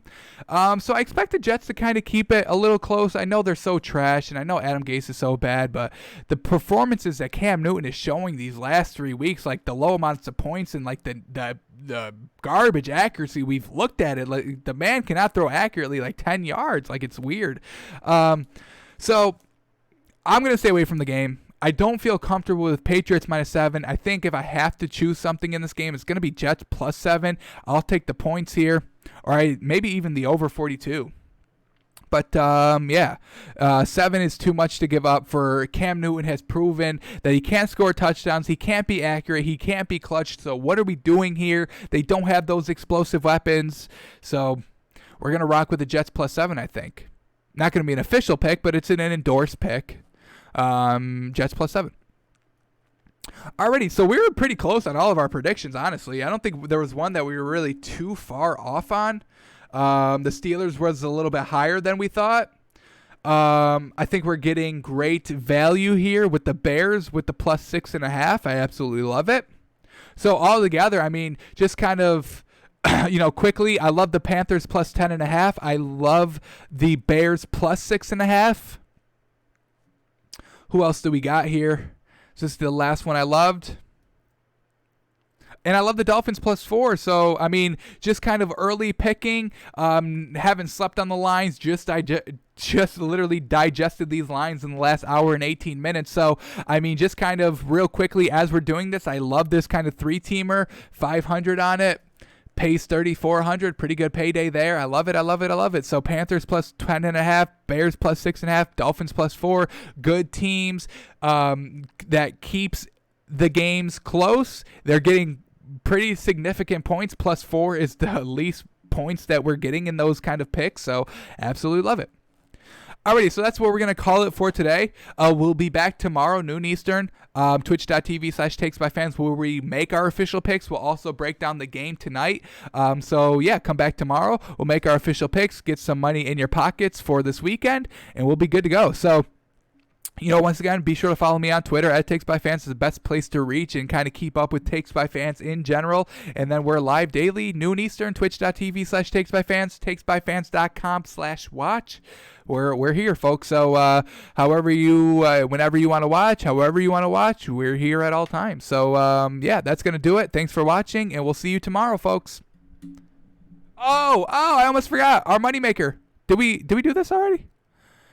So I expect the Jets to kind of keep it a little close. I know they're so trash, and I know Adam Gase is so bad, but the performances that Cam Newton is showing these last 3 weeks, like the low amounts of points and like the garbage accuracy, we've looked at it. Like the man cannot throw accurately like 10 yards. Like it's weird. So I'm going to stay away from the game. I don't feel comfortable with Patriots -7. I think if I have to choose something in this game, it's going to be Jets +7. I'll take the points here, or maybe even the over 42. But, 7 is too much to give up for Cam Newton. Has proven that he can't score touchdowns. He can't be accurate. He can't be clutch. So what are we doing here? They don't have those explosive weapons. So we're going to rock with the Jets +7, I think. Not going to be an official pick, but it's an endorsed pick. Jets +7. Alrighty, so we were pretty close on all of our predictions, honestly. I don't think there was one that we were really too far off on. The Steelers was a little bit higher than we thought. I think we're getting great value here with the Bears with the +6.5. I absolutely love it. So all together, I mean, just kind of, quickly, I love the Panthers +10.5. I love the Bears +6.5. Who else do we got here? This is the last one I loved. And I love the Dolphins +4. So, I mean, just kind of early picking. Haven't slept on the lines. Just literally digested these lines in the last hour and 18 minutes. So, I mean, just kind of real quickly as we're doing this, I love this kind of 3-teamer. 500 on it. Pays 3,400. Pretty good payday there. I love it. I love it. I love it. So Panthers +10.5, Bears +6.5, Dolphins +4. Good teams that keeps the games close. They're getting pretty significant points. +4 is the least points that we're getting in those kind of picks. So absolutely love it. Alrighty, so that's what we're going to call it for today. We'll be back tomorrow, noon Eastern, twitch.tv/takesbyfans, where we make our official picks. We'll also break down the game tonight. Come back tomorrow. We'll make our official picks, get some money in your pockets for this weekend, and we'll be good to go. So, once again, be sure to follow me on Twitter @TakesByFans. Is the best place to reach and kind of keep up with Takes by Fans in general. And then we're live daily, noon Eastern, twitch.tv/TakesByFans, takesbyfans.com/watch. We're here, folks. So whenever you want to watch, however you want to watch, we're here at all times. So, that's going to do it. Thanks for watching, and we'll see you tomorrow, folks. Oh, I almost forgot. Our moneymaker. Did we do this already?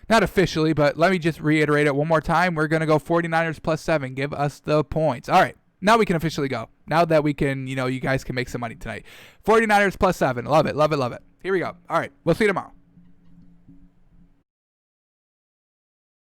Not officially, but let me just reiterate it one more time. We're going to go 49ers +7. Give us the points. All right. Now we can officially go. Now that we can, you guys can make some money tonight. 49ers +7. Love it, love it, love it. Here we go. All right. We'll see you tomorrow.